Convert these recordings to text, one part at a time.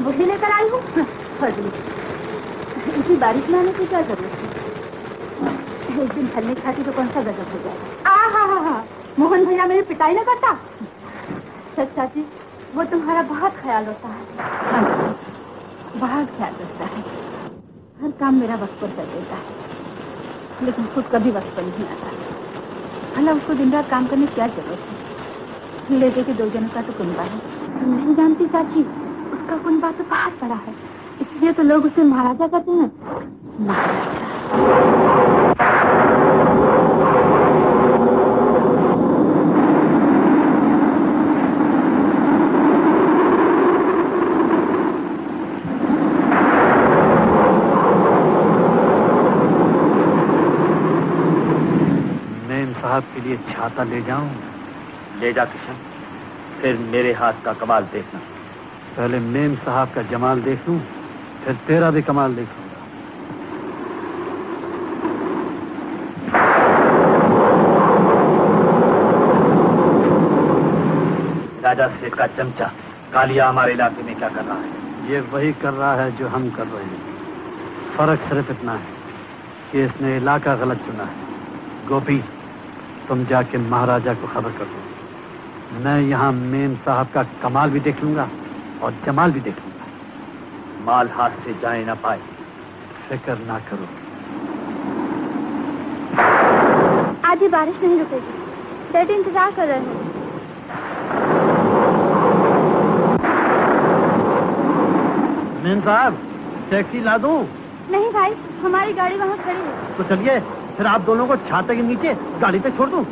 वही लेकर आई हूँ। इसी बारिश में आने की क्या जरूरत है? एक दिन फलने खाती तो कौन सा गजब हो जाए। हाँ, मोहन भैया मेरी पिटाई न करता। सच चाची, वो तुम्हारा बहुत ख्याल होता है। बहुत ख्याल रखता है। हर काम मेरा वक्त पर कर देता है, लेकिन खुद कभी वक्त पर नहीं आता। भला उसको दिन रात काम करने की क्या जरूरत है? लेके के 2 जनों का तो कुंबा है। नहीं जानती चाची, उसका कुंबा तो बहुत बड़ा है, इसलिए तो लोग उसे महाराजा कहते हैं। मेम साहब के लिए छाता ले जाऊं? ले जा किशन, फिर मेरे हाथ का कमाल देखना। पहले मेम साहब का जमाल देख लूं, फिर तेरा भी कमाल देख लूंगा। राजा सेठ का चमचा कालिया हमारे इलाके में क्या कर रहा है? ये वही कर रहा है जो हम कर रहे हैं। फर्क सिर्फ इतना है कि इसने इलाका गलत चुना है। गोपी, तुम जाके महाराजा को खबर कर दो। मैं यहाँ मेम साहब का कमाल भी देख लूंगा और जमाल भी देख लूंगा। माल हाथ से जाए ना पाए, फिक्र ना करो। आज ही बारिश नहीं रुकेगी, डैडी इंतजार कर रहे हैं। मेम साहब, टैक्सी ला दूं? नहीं भाई, हमारी गाड़ी वहाँ खड़ी है। तो चलिए, फिर आप दोनों को छाते के नीचे गाड़ी पे छोड़ दूं।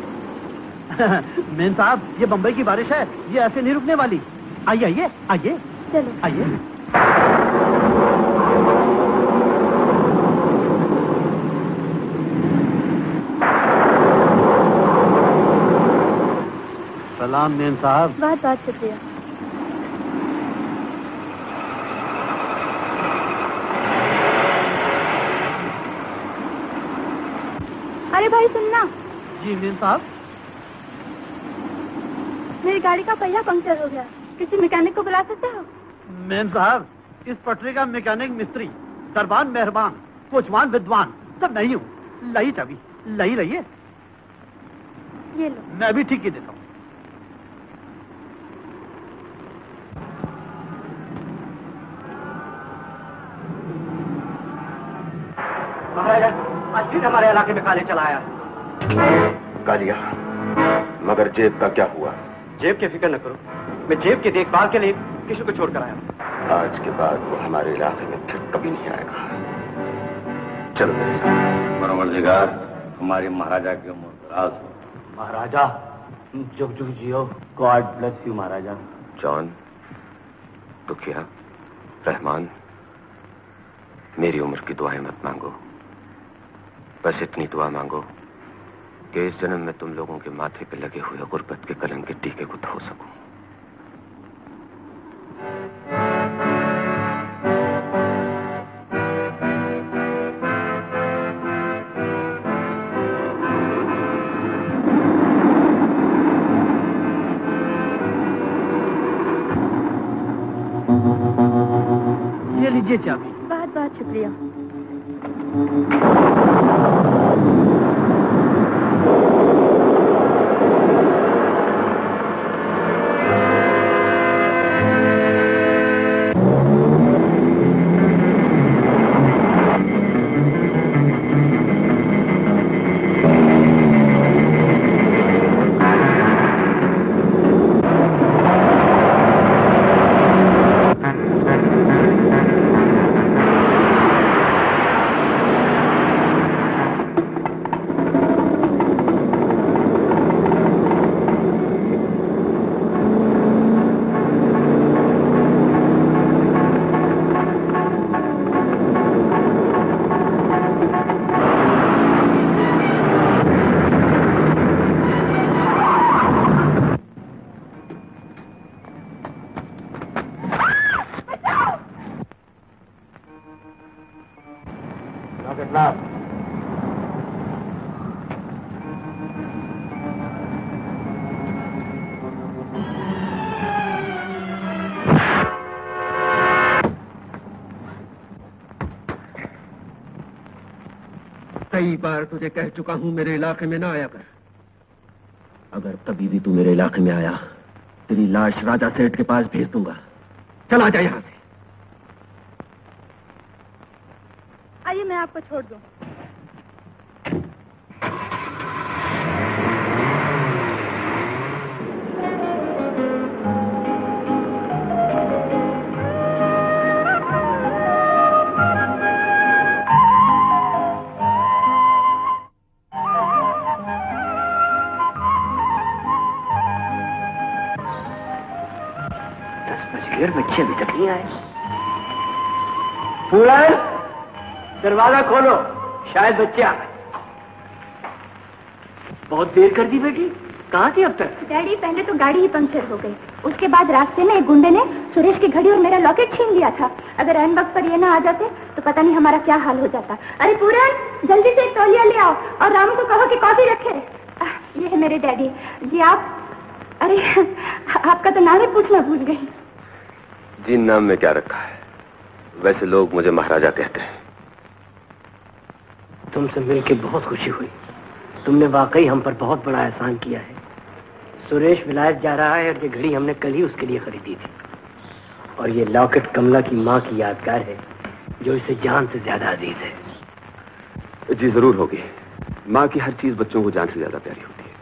मेम साहब, ये बम्बई की बारिश है, ये ऐसे नहीं रुकने वाली। आइए आइए आइए, चलो आइए। सलाम मेम साहब। बहुत बहुत शुक्रिया। अरे भाई सुनना। जी मेम साहब। मेरी गाड़ी का पहिया पंक्चर हो गया, किसी मैकेनिक को बुला सकते हो? मेम साहब, इस पटरी का मैकेनिक मिस्त्री, दरबान मेहरबान, कोचवान विद्वान सब नहीं हूँ। लाई चाबी, लाई रहिए। ये लो। मैं भी ठीक ही देता हूँ। महाराजा, अश्विन हमारे इलाके में काले चला आया। कालिया, मगर जेब का क्या हुआ? जेब की फिक्र न करो, मैं जेब की देखभाल के लिए किसी को छोड़कर आया। आज के बाद वो हमारे इलाके में फिर कभी नहीं आएगा। चलो परवरदिगार, हमारे महाराजा के मुराद हो। महाराजा जुग जुग जियो। गॉड ब्लेस यू महाराजा। जॉन, दुखिया, रहमान, मेरी उम्र की दुआएं मत मांगो। बस इतनी दुआ मांगो कि इस जन्म में तुम लोगों के माथे पे लगे हुए गुर्बत के कलंक के टीके को धो सकूं। ये लीजिए चाबी। बहुत बहुत शुक्रिया। कई बार तुझे कह चुका हूं मेरे इलाके में ना आया कर। अगर कभी भी तू मेरे इलाके में आया तेरी लाश राजा सेठ के पास भेज दूंगा। चला जा यहां से। आइए मैं आपको छोड़ दूं। बच्चे अभी तक नहीं आए। पूरन, दरवाजा खोलो, शायद बच्चे आ गए। बहुत देर कर दी बेटी, कहाँ थी अब तक? डैडी पहले तो गाड़ी ही पंक्चर हो गई, उसके बाद रास्ते में एक गुंडे ने सुरेश की घड़ी और मेरा लॉकेट छीन लिया था। अगर ऐन वक्त पर ये ना आ जाते तो पता नहीं हमारा क्या हाल हो जाता। अरे पूरन, जल्दी से एक तौलिया ले आओ और रामू को कहो कि कॉफी रखे। ये है मेरे डैडी जी। आप, अरे आपका तो नाम ही पूछना भूल गई। जी नाम में क्या रखा है, वैसे लोग मुझे महाराजा कहते हैं। तुमसे मिलकर बहुत खुशी हुई। तुमने वाकई हम पर बहुत बड़ा एहसान किया है। सुरेश विलायत जा रहा है और ये घड़ी हमने कल ही उसके लिए खरीदी थी। और ये लॉकेट कमला की माँ की यादगार है जो इसे जान से ज्यादा अजीज है। जी जरूर होगी। माँ की हर चीज बच्चों को जान से ज्यादा प्यारी होती है।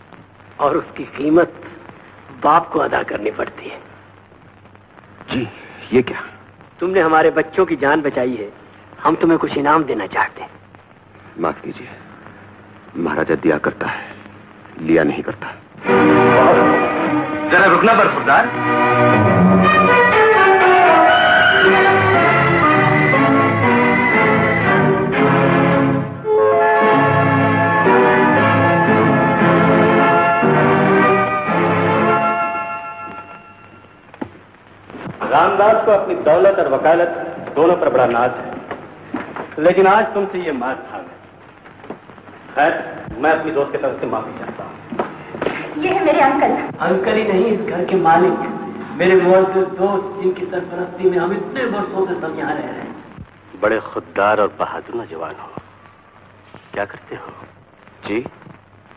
और उसकी कीमत बाप को अदा करनी पड़ती है। जी ये क्या? तुमने हमारे बच्चों की जान बचाई है, हम तुम्हें कुछ इनाम देना चाहते हैं। माफ कीजिए, महाराजा दिया करता है, लिया नहीं करता। जरा रुकना बरखुरदार। रामदास को अपनी दौलत और वकालत दोनों पर बड़ा नाज है, लेकिन आज तुमसे ये मार खा गए। खैर, मैं अपनी दोस्त की तरफ से माफी चाहता हूँ। ये है मेरे अंकल। अंकल ही नहीं, इस घर के मालिक, मेरे मौजूद दोस्त जिनकी सरपरस्ती में हम इतने वर्षों से सब यहाँ रह रहे हैं। बड़े खुददार और बहादुर नौजवान हो। क्या करते हो? जी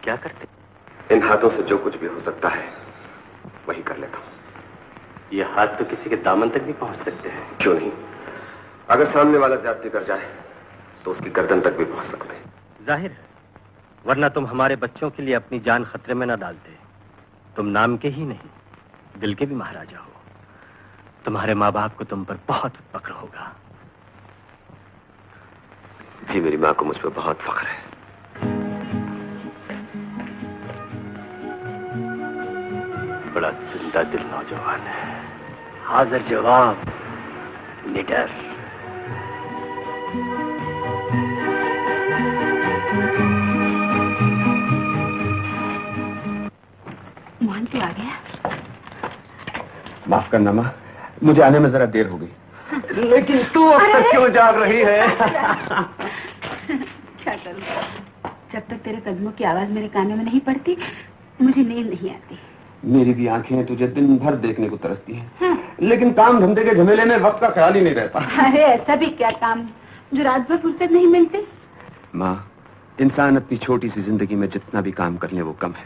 क्या करते? इन हाथों से जो कुछ भी हो सकता है वही कर लेता हूँ। ये हाथ तो किसी के दामन तक भी पहुंच सकते हैं। क्यों नहीं? अगर सामने वाला ज्यादती कर जाए तो उसकी गर्दन तक भी पहुंच सकते हैं। जाहिर है, वरना तुम हमारे बच्चों के लिए अपनी जान खतरे में न डालते। तुम नाम के ही नहीं, दिल के भी महाराजा हो। तुम्हारे माँ बाप को तुम पर बहुत फक्र होगा। जी मेरी माँ को मुझ पर बहुत फख्र है। बड़ा जिंदा दिल नौजवान है, हाजिर जवाब, निडर। मोहन क्यों आ गया? माफ करना माँ, मुझे आने में जरा देर हो गई। लेकिन तू अब तक क्यों जाग रही है? क्या करूं? जब तक तेरे कदमों की आवाज मेरे कानों में नहीं पड़ती मुझे नींद नहीं आती। मेरी भी आंखें तुझे दिन भर देखने को तरसती हैं। लेकिन काम धंधे के झमेले में वक्त का ख्याल ही नहीं रहता। अरे ऐसा भी क्या काम जो रात भर फुर्सत नहीं मिलती? माँ, इंसान अपनी छोटी सी जिंदगी में जितना भी काम कर ले वो कम है,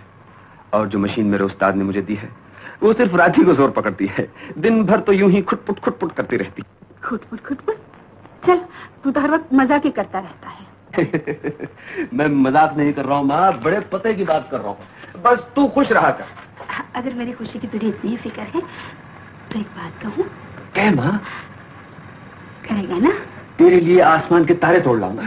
और जो मशीन मेरे उस्ताद ने मुझे दी है वो सिर्फ रात ही को जोर पकड़ती है। दिन भर तो यूं ही खुटपुट करती रहती। खुटपुट? चल, तू तो हर वक्त मजाक ही करता रहता है। मैं मजाक नहीं कर रहा हूँ माँ, बड़े पते की बात कर रहा हूँ। बस तू खुश रहा कर। अगर मेरी खुशी की तुझे इतनी फिक्र है तो एक बात कहूँ? क्या माँ? करेगा ना? तेरे लिए आसमान के तारे तोड़ लाऊंगा।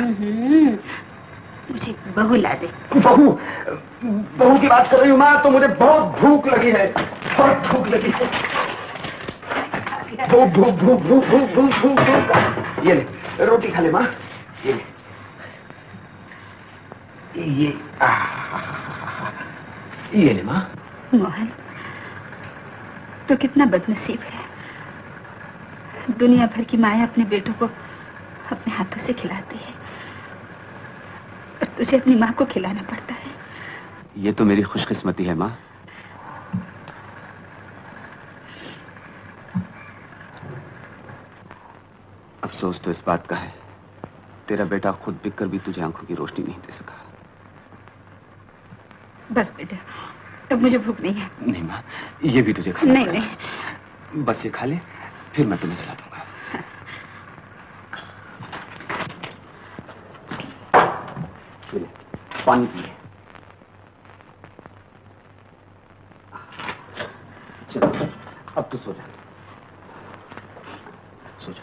मुझे बहू ला दे। बहू की बात कर रही हूँ माँ, तो मुझे बहुत भूख लगी है, बहुत भूख लगी है। भूख। ये ले रोटी खा ले माँ, ये ले माँ। मोहन, तो कितना बदनसीब है। दुनिया भर की माया अपने बेटों को अपने हाथों से खिलाती है और तुझे अपनी माँ को खिलाना पड़ता है। ये तो मेरी खुशकिस्मती है माँ। अफसोस तो इस बात का है, तेरा बेटा खुद बिक कर भी तुझे आंखों की रोशनी नहीं दे सका। बस बेटा, अब मुझे भूख नहीं है। नहीं माँ, ये भी तुझे खाना पड़ेगा। नहीं। बस ये खा ले, फिर मैं तुम्हें चला दूंगा। पानी पी ले। चलो, अब तो सो जा। सो जा।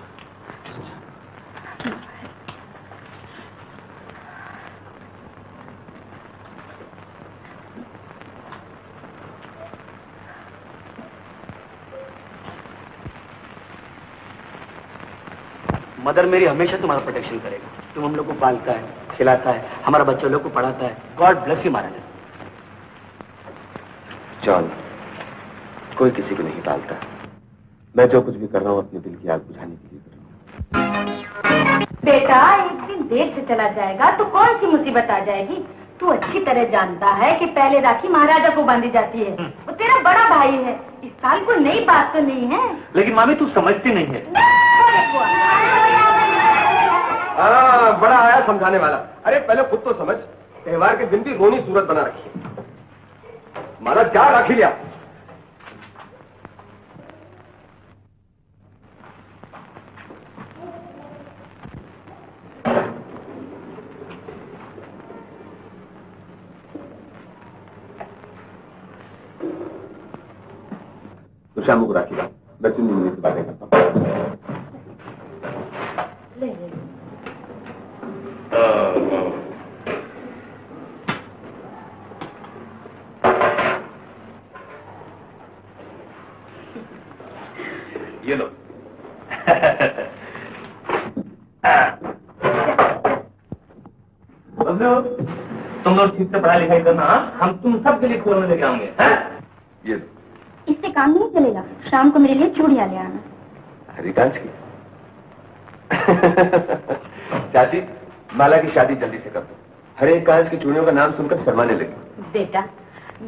मदर मेरी हमेशा तुम्हारा प्रोटेक्शन करेगा। तुम हम लोग को पालता है, खिलाता है, हमारा बच्चों लोग को पढ़ाता है। God bless you Maharaj. John, कोई किसी को नहीं पालता। मैं जो कुछ भी कर रहा हूँ अपने दिल की आग बुझाने के लिए कर रहा हूँ। बेटा, एक दिन देर से चला जाएगा तो कौन सी मुसीबत आ जाएगी? तू अच्छी तरह जानता है कि पहले राखी महाराजा को बांधी जाती है। वो तेरा बड़ा भाई है, इस साल कोई नई बात तो नहीं है। लेकिन मामी तू समझती नहीं है। बड़ा आया समझाने वाला। अरे पहले खुद तो समझ, त्योहार के दिन भी रोनी सूरत बना रखी है। महाराज क्या राखी लिया? तो शाम को राखी ला, मैं चुन्नी से बातें करता हूँ। ये लो। तुम लोग ठीक से पढ़ाई लिखाई करना, हम तुम सबके लिए खिलौने लेके आएंगे। ये लो। इससे काम नहीं चलेगा, शाम को मेरे लिए चूड़ियां ले आना। हरी कांच की। चाची, माला की शादी जल्दी से कर दो। हरे कांच की चूड़ियों का नाम सुनकर शर्माने लगी। बेटा,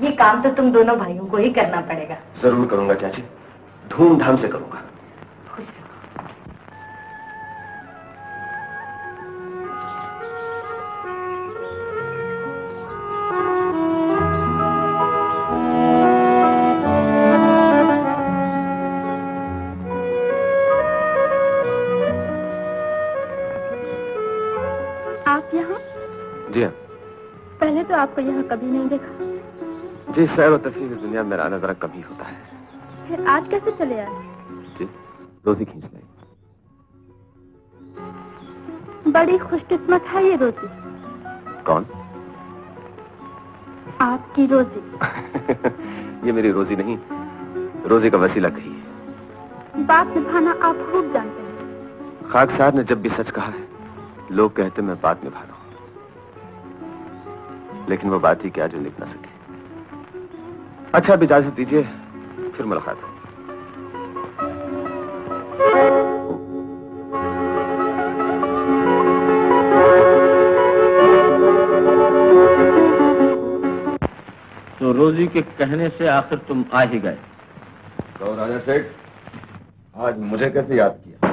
ये काम तो तुम दोनों भाइयों को ही करना पड़ेगा। जरूर करूंगा चाची, धूमधाम से करूंगा। आप यहाँ? जी हाँ। पहले तो आपको यहाँ कभी नहीं देखा। जी, सैर और तफरीह की दुनिया में आना जरा कम ही होता है। फिर आज कैसे चले आए? जी, रोजी खींच लाई। बड़ी खुशकिस्मत है ये रोजी। कौन? आपकी रोजी। ये मेरी रोजी नहीं, रोजी का वसीला कही है। बात निभाना आप खूब जानते हैं। खाकसार ने जब भी सच कहा है, लोग कहते मैं बात निभा रहा हूं, लेकिन वो बात ही क्या जो निभ ना सके। अच्छा, अब इजाजत दीजिए, फिर मुलाकात हो। तो रोजी के कहने से आखिर तुम आ ही गए। राजा सेठ, आज मुझे कैसे याद किया?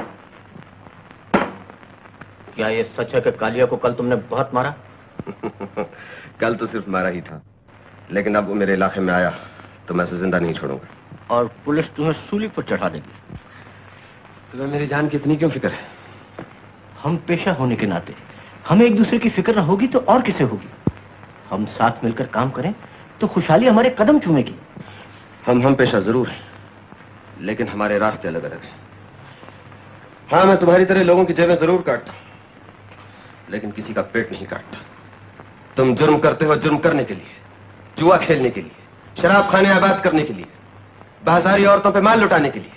क्या ये सच है कि कालिया को कल तुमने बहुत मारा? कल तो सिर्फ मारा ही था, लेकिन अब वो मेरे इलाके में आया तो मैं उसे जिंदा नहीं छोड़ूंगा। और पुलिस तुम्हें सूली पर चढ़ा देगी। तुम्हें मेरी जान की इतनी क्यों फिक्र है? हम पेशा होने के नाते हमें एक दूसरे की फिक्र न होगी तो और किसे होगी? हम साथ मिलकर काम करें तो खुशहाली हमारे कदम चूमेगी। हम पेशा जरूर हैं, लेकिन हमारे रास्ते अलग अलग हैं। हाँ, मैं तुम्हारी तरह लोगों की जेबें जरूर काटता हूं, लेकिन किसी का पेट नहीं काटता। तुम जुर्म करते हो जुर्म करने के लिए, जुआ खेलने के लिए, शराब खाने आबाद करने के लिए, बाजारी औरतों पे माल लुटाने के लिए।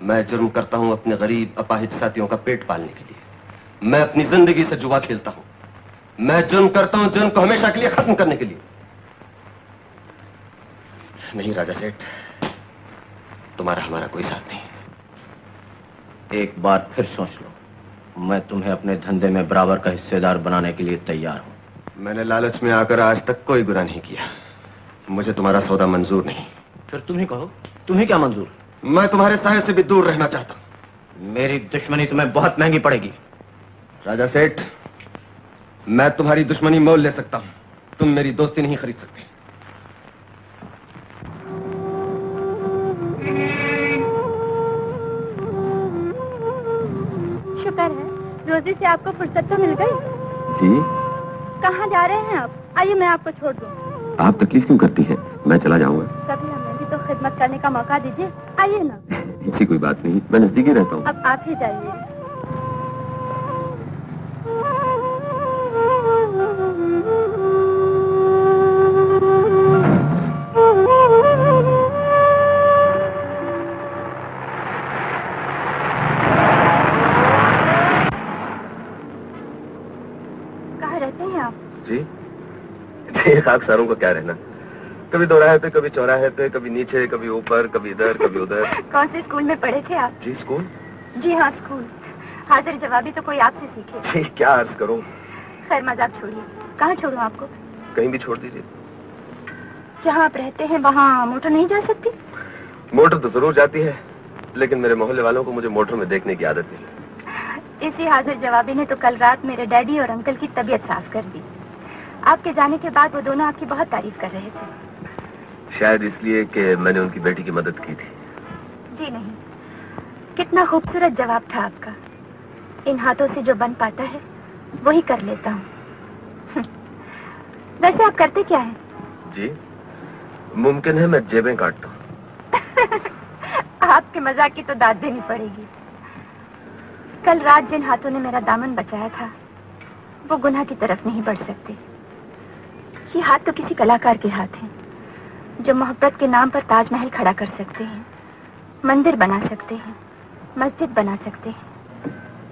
मैं जुर्म करता हूं अपने गरीब अपाहिज साथियों का पेट पालने के लिए। मैं अपनी जिंदगी से जुआ खेलता हूं। मैं जुर्म करता हूं जुर्म को हमेशा के लिए खत्म करने के लिए। नहीं राजा सेठ, तुम्हारा हमारा कोई साथ नहीं। एक बार फिर सोच लो, मैं तुम्हें अपने धंधे में बराबर का हिस्सेदार बनाने के लिए तैयार हूं। मैंने लालच में आकर आज तक कोई बुरा नहीं किया। मुझे तुम्हारा सौदा मंजूर नहीं। फिर तुम ही कहो, तुम्हें क्या मंजूर? मैं तुम्हारे साये से भी दूर रहना चाहता हूं। मेरी दुश्मनी तुम्हें बहुत महंगी पड़ेगी। राजा सेठ, मैं तुम्हारी दुश्मनी मोल ले सकता हूं, तुम मेरी दोस्ती नहीं खरीद सकते। शुक्र है रोजी से आपको फुर्सत तो मिल गई। जी? कहाँ जा रहे हैं आप? आइए मैं आपको छोड़ दूँ। आप तकलीफ क्यों करती हैं? मैं चला जाऊंगा। कभी हमें भी तो खिदमत करने का मौका दीजिए। आइए ना। ऐसी कोई बात नहीं, मैं नजदीक ही रहता हूँ। अब आप ही जाइए। कहाँ रहते हैं आप? जी? खाकसारों को क्या रहना, कभी दोराहे पे, कभी चौराहे पे, कभी नीचे, कभी ऊपर, कभी इधर, कभी उधर। कौन से स्कूल में पढ़े थे आप? जी स्कूल? जी हाँ स्कूल। हाजिर जवाबी तो कोई आपसे सीखे। जी क्या अर्ज करूं। खैर मजाक छोड़िए, कहाँ छोड़ूं आपको? कहीं भी छोड़ दीजिए। जहाँ आप रहते हैं वहाँ मोटर नहीं जा सकती? मोटर तो जरूर जाती है, लेकिन मेरे मोहल्ले वालों को मुझे मोटर में देखने की आदत नहीं। इसी हाजिर जवाबी ने तो कल रात मेरे डैडी और अंकल की तबीयत साफ कर दी। आपके जाने के बाद वो दोनों आपकी बहुत तारीफ कर रहे थे। शायद इसलिए कि मैंने उनकी बेटी की मदद की थी। जी नहीं, कितना खूबसूरत जवाब था आपका। इन हाथों से जो बन पाता है वही कर लेता हूँ। वैसे आप करते क्या हैं? जी मुमकिन है मैं जेबें काटता हूँ। आपके मजाक की तो दाद देनी पड़ेगी। कल रात जिन हाथों ने मेरा दामन बचाया था वो गुनाह की तरफ नहीं बढ़ सकते। ये हाथ तो किसी कलाकार के हाथ हैं जो मोहब्बत के नाम पर ताजमहल खड़ा कर सकते हैं, मंदिर बना सकते हैं, मस्जिद बना सकते हैं,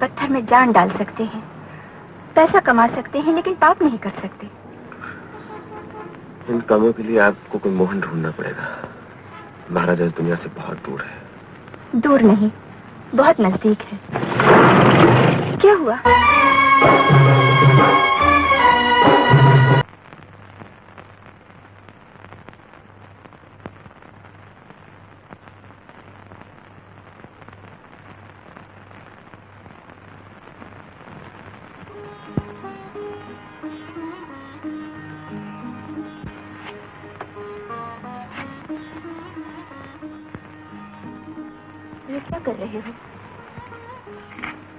पत्थर में जान डाल सकते हैं, पैसा कमा सकते हैं, लेकिन पाप नहीं कर सकते। इन कामों के लिए आपको कोई मोहन ढूंढना पड़ेगा। महाराजा इस दुनिया से बहुत दूर है। दूर नहीं, बहुत नजदीक है। क्या हुआ? ये क्या कर रहे हो?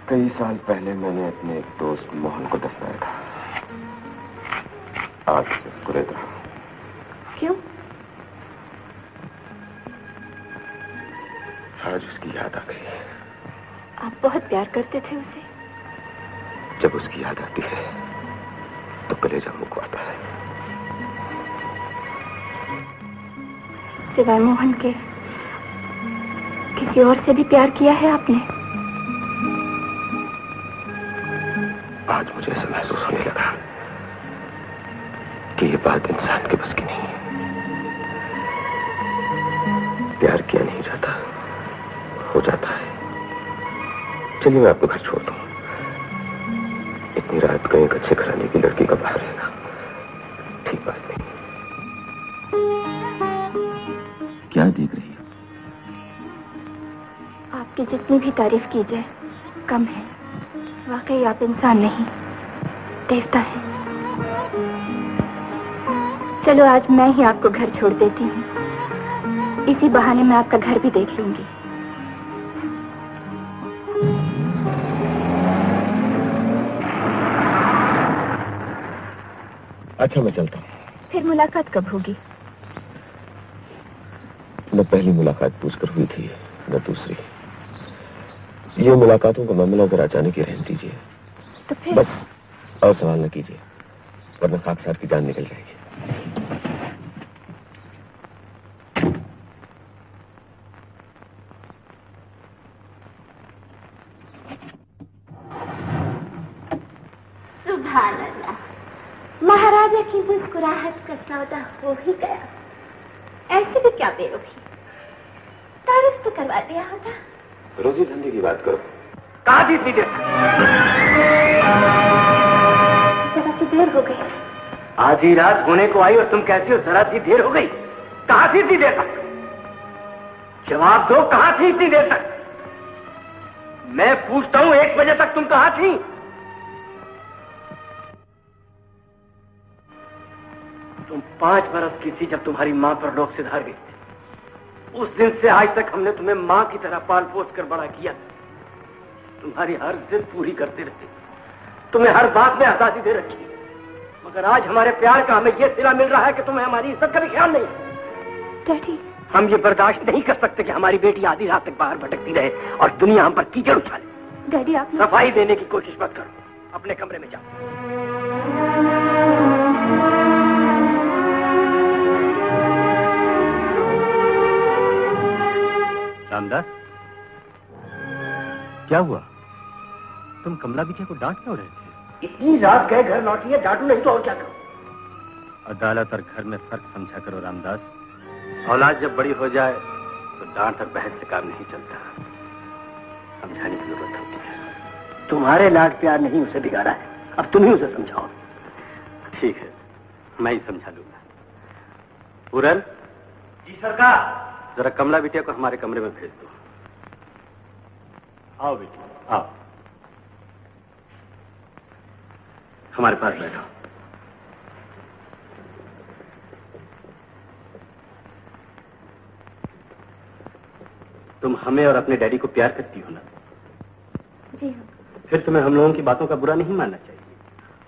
कई साल पहले मैंने अपने एक दोस्त मोहन को दफनाया था। आज से कुरेद रहा। क्यों? आज उसकी याद आ गई। आप बहुत प्यार करते थे उसे। जब उसकी याद आती है तो कलेजा मुँह को आता है। सिवाय मोहन के किसी और से भी प्यार किया है आपने? आज मुझे ऐसा महसूस होने लगा कि ये बात इंसान के बस की नहीं है। प्यार किया नहीं जाता, हो जाता है। चलिए मैं आपको घर छोड़ दूं। इतनी रात कहीं एक अच्छे घराने की लड़की का बाहर रहना ठीक बात नहीं। क्या देख रही है? आप कि जितनी भी तारीफ की जाए कम है। वाकई आप इंसान नहीं, देवता है। चलो आज मैं ही आपको घर छोड़ देती हूँ। इसी बहाने मैं आपका घर भी देख लूंगी। अच्छा, मैं चलता हूँ। फिर मुलाकात कब होगी? न पहली मुलाकात पूछकर हुई थी, न दूसरी। ये मुलाकातों का मामला अगर अचानक ही रहने दीजिए तो फिर बस, और सवाल न कीजिए, वरना खाकसार की जान निकल जाएगी। सुभान अल्लाह, महाराजा की मुस्कुराहट का सौदा हो ही गया। ऐसे भी क्या बेरोगी, तारीफ तो करवा दिया होता। रोजी धंधे की बात करो। कहाँ थी इतनी देर? जरा सी देर हो गई। आधी रात होने को आई और तुम कहती हो जरा सी देर हो गई। कहाँ थी इतनी देर तक? जवाब दो, कहाँ थी इतनी देर तक? मैं पूछता हूं 1 बजे तक तुम कहाँ थी? तुम 5 बरस की थी जब तुम्हारी मां पर लोग सिधार गई थी। उस दिन से आज तक हमने तुम्हें मां की तरह पाल पोस कर बड़ा किया। तुम्हारी हर जिद पूरी करते रहते, तुम्हें हर बात में आजादी दे रखी, मगर आज हमारे प्यार का हमें यह सिला मिल रहा है कि तुम्हें हमारी इज्जत का भी ख्याल नहीं। डैडी, हम ये बर्दाश्त नहीं कर सकते कि हमारी बेटी आधी रात तक बाहर भटकती रहे और दुनिया हम पर कीचड़ उछाले। डैडी आप सफाई देने की कोशिश मत करो, अपने कमरे में जाओ। रामदास, क्या हुआ? तुम कमला बिटिया को डांट क्यों रहे थे? इतनी रात गए घर लौटी है, डांटू नहीं तो और क्या करो? अदालत और घर में फर्क समझा करो रामदास। औलाद जब बड़ी हो जाए तो डांट और बहस से काम नहीं चलता, समझाने की जरूरत होती है। तुम्हारे लाड प्यार नहीं उसे बिगाड़ा है, अब तुम ही उसे समझाओ। ठीक है, मैं ही समझा लूंगा। पूरन जी सरकार। जरा कमला बिटिया को हमारे कमरे में भेज दो। आओ बेटी, आओ, हमारे पास बैठो। तुम हमें और अपने डैडी को प्यार करती हो ना? जी हाँ। फिर तुम्हें हम लोगों की बातों का बुरा नहीं मानना चाहिए।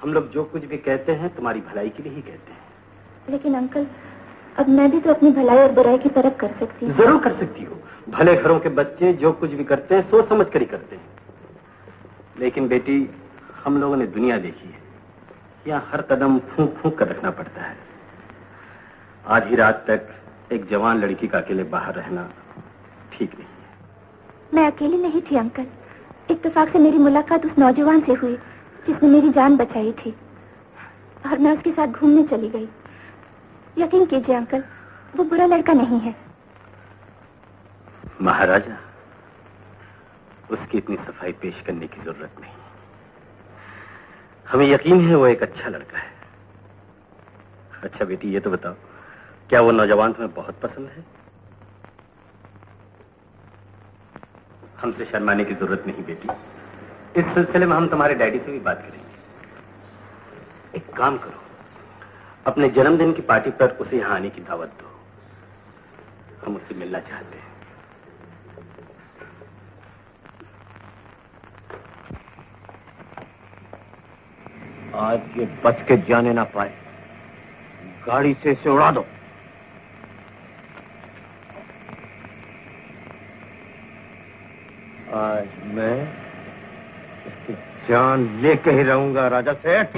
हम लोग जो कुछ भी कहते हैं तुम्हारी भलाई के लिए ही कहते हैं। लेकिन अंकल, अब मैं भी तो अपनी भलाई और बुराई की परख कर सकती हूँ। जरूर कर सकती हो। भले घरों के बच्चे जो कुछ भी करते हैं सोच समझ कर ही करते हैं। लेकिन बेटी, हम लोगों ने दुनिया देखी है, यहाँ हर कदम फूंक फूंक कर रखना पड़ता है। आधी रात तक एक जवान लड़की का अकेले बाहर रहना ठीक नहीं है। मैं अकेली नहीं थी अंकल, इत्तेफाक से मेरी मुलाकात उस नौजवान से हुई जिसने मेरी जान बचाई थी, और मैं उसके साथ घूमने चली गई। यकीन कीजिए अंकल, वो बुरा लड़का नहीं है। महाराजा, उसकी इतनी सफाई पेश करने की जरूरत नहीं। हमें यकीन है वो एक अच्छा लड़का है। अच्छा बेटी, ये तो बताओ, क्या वो नौजवान तुम्हें बहुत पसंद है? हमसे शर्माने की जरूरत नहीं बेटी। इस सिलसिले में हम तुम्हारे डैडी से भी बात करेंगे। एक काम करो, अपने जन्मदिन की पार्टी पर उसे यहां आने की दावत दो। हम उससे मिलना चाहते हैं। आज ये बच के जाने ना पाए, गाड़ी से इसे उड़ा दो। आज मैं इसकी जान लेके ही रहूंगा राजा सेठ।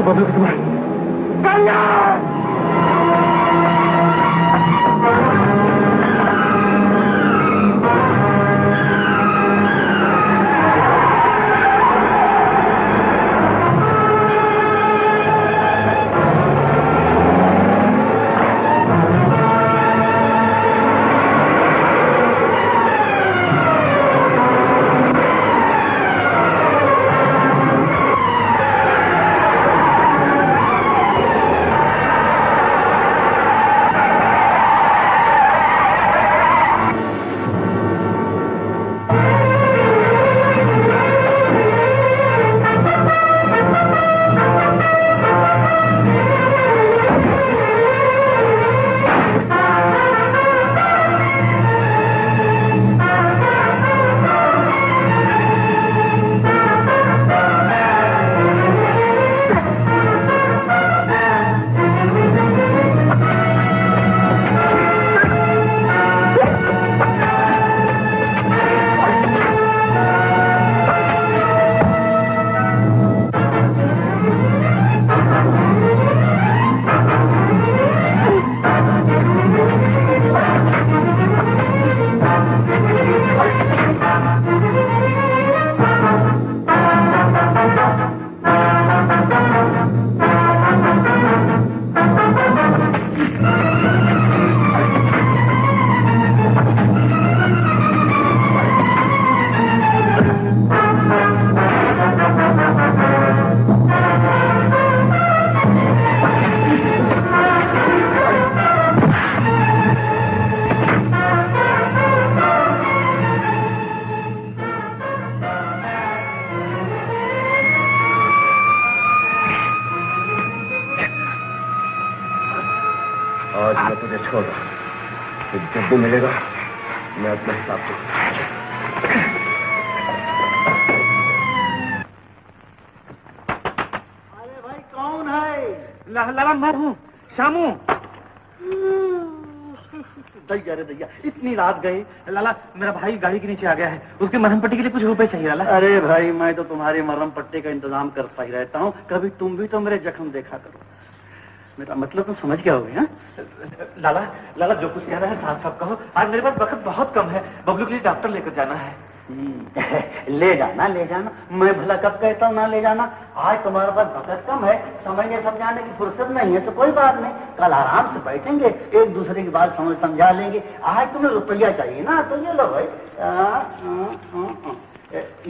बबलू की तुम्हारी आज मैं तुझे छोड़ रहा हूं। फिर जब भी मिलेगा मैं अपना हिसाब अरे भाई कौन है? लाला मैं हूँ, शामू। दैया रे दैया, इतनी रात गए। लाला मेरा भाई गाड़ी के नीचे आ गया है, उसकी मरहम पट्टी के लिए कुछ रुपए चाहिए लाला। अरे भाई मैं तो तुम्हारी मरहम पट्टी का इंतजाम करता ही रहता हूँ, कभी तुम भी तो मेरे जख्म देखा करो। मेरा मतलब तुम समझ गया होगे? हाँ लाला, लाला जो कुछ कहना है साफ साफ कहो। आज मेरे पास वक्त बहुत कम है, बबलू के लिए डॉक्टर लेकर जाना है। ले जाना ले जाना, मैं भला कब कहता हूँ ना ले जाना। आज तुम्हारे पास वक्त कम है, समझने समझाने की फुर्सत नहीं है तो कोई बात नहीं, कल आराम से बैठेंगे, एक दूसरे की बात समझा लेंगे। आज तुम्हें रुपया चाहिए ना, तो ये लो भाई,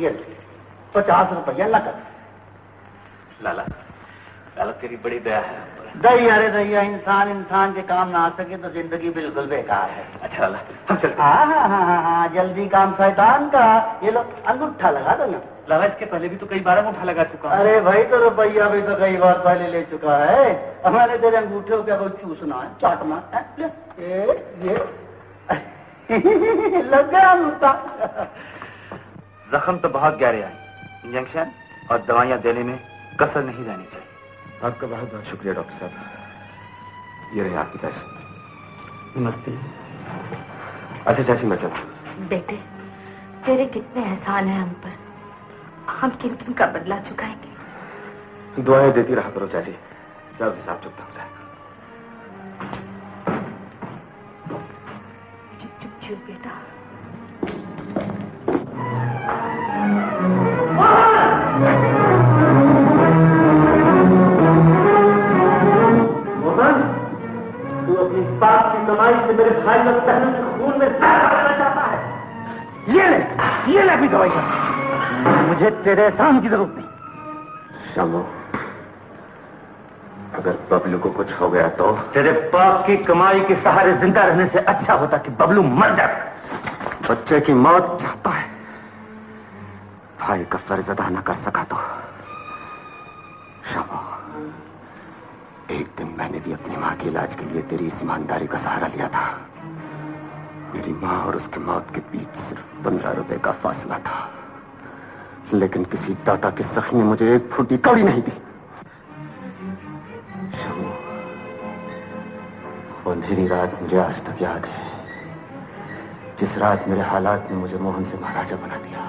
ये 50 रुपया नकद। लाला, लाला तेरी बड़ी दया है। दैया रे दैया, इंसान इंसान के काम ना आ सके तो जिंदगी बिल्कुल बेकार है। अच्छा लाला हम चलते हैं। हाँ, जल्दी काम शैतान का। ये लो अंगूठा लगा दो ना। लाला इसके पहले भी तो कई बार अंगूठा लगा चुका हूं। अरे भाई तो रुपया भी तो कई बार पहले ले चुका है। हमारे तेरे अंगूठे को क्या कोई चूसना है, चाटना है? ये लग गया अंगूठा। जख्म तो बहुत गहरे आए, इंजेक्शन और दवाइयां देने में कसर नहीं रहनी चाहिए। आपका बहुत बहुत शुक्रिया डॉक्टर साहब। ये रहे आपके पैसे। नमस्ते। अच्छा चाची मैं चला। बेटे, तेरे कितने एहसान हैं हम पर, हम किन किन का बदला चुकाएंगे। दुआएं देती रहा करो चाची, जब हिसाब चुकता हो जाएगा। चुप चुप चुप बेटा। तू अपनी पाप की कमाई से मेरे भाई और बहनों के खून में जहर डालना चाहता है। ये ले अपनी दवाई का। मुझे तेरे एहसान की जरूरत नहीं। शामू, अगर बबलू को कुछ हो गया तो? तेरे पाप की कमाई के सहारे जिंदा रहने से अच्छा होता कि बबलू मर जाता। बच्चे की मौत चाहता है, भाई का फर्ज अदा न कर सका तो? शामू, एक दिन मैंने भी अपनी मां के इलाज के लिए तेरी इस ईमानदारी का सहारा लिया था। मेरी मां और उसकी मौत के बीच सिर्फ 15 रुपए का फासला था, लेकिन किसी दाता के सख्त ने मुझे एक फूटी कौड़ी नहीं दी। शामू, वो अंधेरी रात मुझे आज तक याद है, जिस रात मेरे हालात ने मुझे मोहन से महाराजा बना दिया।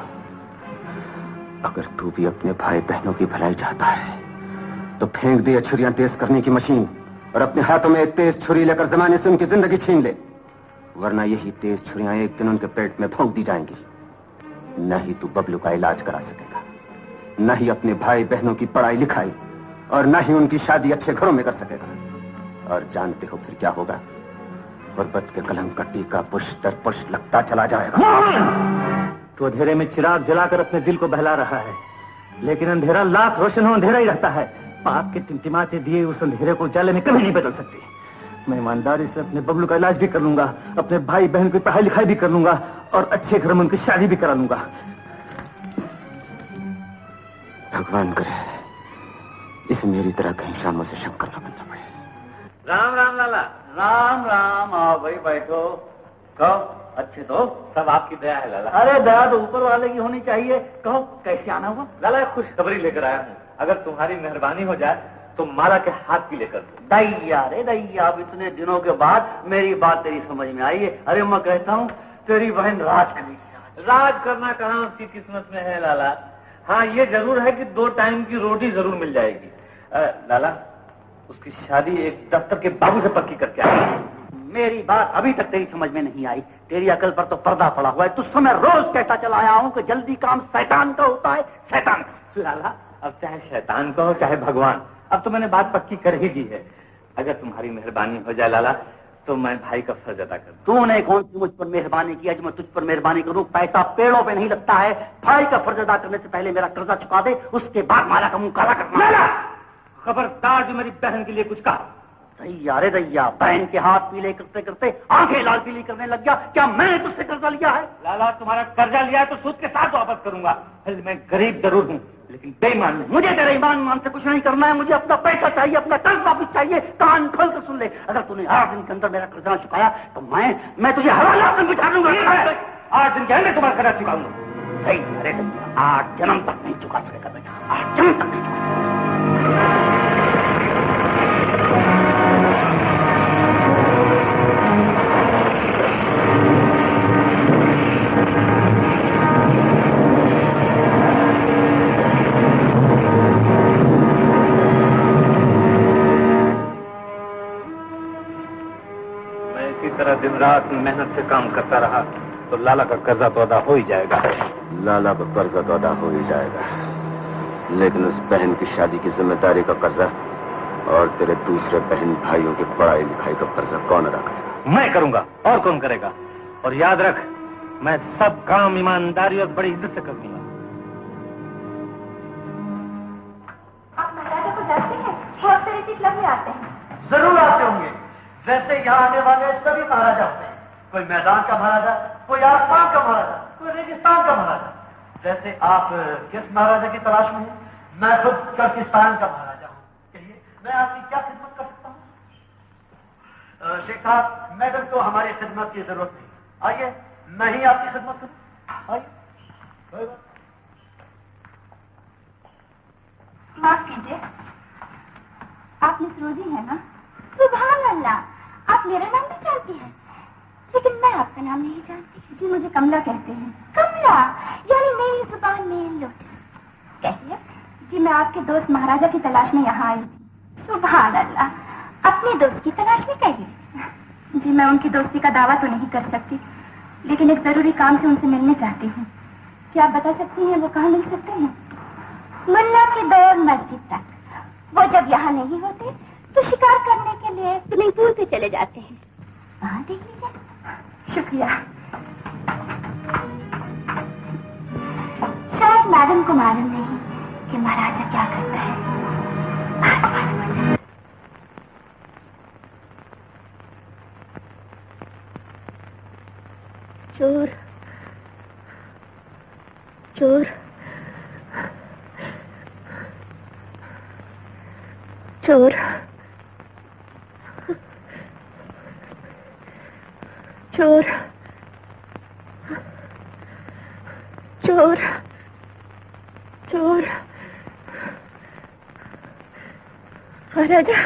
अगर तू भी अपने भाई बहनों की भलाई चाहता है तो फेंक दिए छुरियां तेज करने की मशीन और अपने हाथों में एक तेज छुरी लेकर जमाने से उनकी जिंदगी छीन ले, वरना यही तेज छुरियां एक दिन उनके पेट में फूंक दी जाएंगी। न ही तू बबलू का इलाज करा सकेगा, न ही अपने भाई बहनों की पढ़ाई लिखाई, और न ही उनकी शादी अच्छे घरों में कर सकेगा। और जानते हो फिर क्या होगा? गुर्बत के कलंक का टीका पुष्प दर पुष्प लगता चला जाएगा। तो अंधेरे में चिराग जलाकर अपने दिल को बहला रहा है, लेकिन अंधेरा लाख रोशन हो अंधेरा ही रहता है। पाप के टिमटिमाते दिए उस अंधेरे को उजाले में कभी नहीं बदल सकती। मैं ईमानदारी से अपने बबलू का इलाज भी कर लूंगा, अपने भाई बहन की पढ़ाई लिखाई भी कर लूंगा और अच्छे घर में उनकी शादी भी करा लूंगा। भगवान करे इसे मेरी तरह कहीं शामों से शक करना बनना पड़े। राम राम लाला। राम राम। आओ भाई बैठो। कहो अच्छे तो सब आपकी दया है लाला। अरे दया तो ऊपर वाले की होनी चाहिए। कहो कैसे आना हुआ? लाला खुशखबरी लेकर आया हूँ, अगर तुम्हारी मेहरबानी हो जाए तो माला के हाथ भी लेकर दो। दैया रे दैया, अब इतने दिनों के बाद मेरी बात तेरी समझ में आई है। अरे मैं कहता हूँ तेरी बहन राज करेगी। राज करना कहाँ उसकी किस्मत में है लाला। हाँ ये जरूर है कि 2 टाइम की रोटी जरूर मिल जाएगी। लाला उसकी शादी एक दफ्तर के बाबू से पक्की करके आई। मेरी बात अभी तक तेरी समझ में नहीं आई। तेरी अकल पर तो पर्दा पड़ा हुआ है। तुझ समय रोज कहता चला आया हूँ कि जल्दी काम शैतान का होता है, शैतान का। लाला अब चाहे शैतान का हो चाहे भगवान, अब तो मैंने बात पक्की कर ही दी है। अगर तुम्हारी मेहरबानी हो जाए लाला तो मैं भाई का फर्ज अदा कर दूं। तूने कौन सी मुझ पर मेहरबानी किया जो मैं तुझ पर मेहरबानी करूं? पैसा पेड़ों पे नहीं लगता है। भाई का फर्ज अदा करने से पहले मेरा कर्जा चुका दे, उसके बाद माला का मुंह काला करना। खबरदार जो मेरी बहन के लिए कुछ कहा। दैया रे दैया, बहन के हाथ पीले करते करते आंखें लाल पीली करने लग गया। क्या मैंने तुझसे कर्जा लिया है? लाला तुम्हारा कर्जा लिया है तो सूद के साथ वापस करूंगा। मैं गरीब जरूर हूँ लेकिन बेईमान नहीं। मुझे तेरे ईमान मान से कुछ नहीं करना है। मुझे अपना पैसा चाहिए, अपना कर्ज वापस चाहिए। कान खोल कर सुन ले, अगर तूने 8 दिन के अंदर मेरा कर्जा चुकाया तो मैं तुझे हवालात में बिठा दूंगा। 8 दिन के अंदर तुम्हारा कर्जा चुकाऊंगा। सही, अरे 8 जन्म तक नहीं चुका सकेगा बेटा, 8 जन्म तक नहीं चुका। दिन रात मेहनत से काम करता रहा तो लाला का कर्जा तो अदा हो ही जाएगा। लाला का कर्जा तो अदा हो ही जाएगा, लेकिन उस बहन की शादी की जिम्मेदारी का कर्जा और तेरे दूसरे बहन भाइयों की पढ़ाई लिखाई का कर्जा कौन अदा करेगा? मैं करूंगा, और कौन करेगा? और याद रख, मैं सब काम ईमानदारी और बड़ी इज्जत से कर दूंगा। आप महाराजा को जानते हैं? बहुत सारे क्लब में आते हैं। जरूर आते होंगे। वैसे यहाँ आने वाले सभी महाराजा होते हैं। कोई मैदान का महाराजा, कोई आसमान का महाराजा, कोई रेगिस्तान का महाराजा। जैसे आप किस महाराजा की तलाश में हैं? मैं खुद कर्किस्तान का महाराजा हूँ। कहिए मैं आपकी क्या खिदमत कर सकता हूँ? शेख साहब, मैडम को हमारी खिदमत की जरूरत नहीं। आइए मैं ही आपकी खिदमत करूँ। आइए। कोई बात। माफ कीजिए, आप मिस रोजी है ना? सुभान अल्लाह, आप मेरा नाम भी जानती हैं, लेकिन मैं आपका नाम नहीं जानती। जी मुझे कमला कहते हैं। कमला यानी मेरी जुबान में लोटस। कहिए। जी मैं आपके दोस्त महाराजा की तलाश में यहाँ आई थी। सुभान अल्लाह, अपने दोस्त की तलाश में कहिए। जी मैं उनकी दोस्ती का दावा तो नहीं कर सकती, लेकिन एक जरूरी काम से उनसे मिलने चाहती हूँ। क्या आप बता सकती हैं वो कहाँ मिल सकते हैं? मुल्ला के दौर मस्जिद तक। वो जब यहाँ नहीं होते तो शिकार करने के लिए स्विमिंग पूल पे चले जाते हैं। वहाँ देख लीजिए। शुक्रिया। शायद मैडम को मालूम नहीं कि महाराजा क्या करता है। चोर चोर चोर चोर चोर चोर महाराजा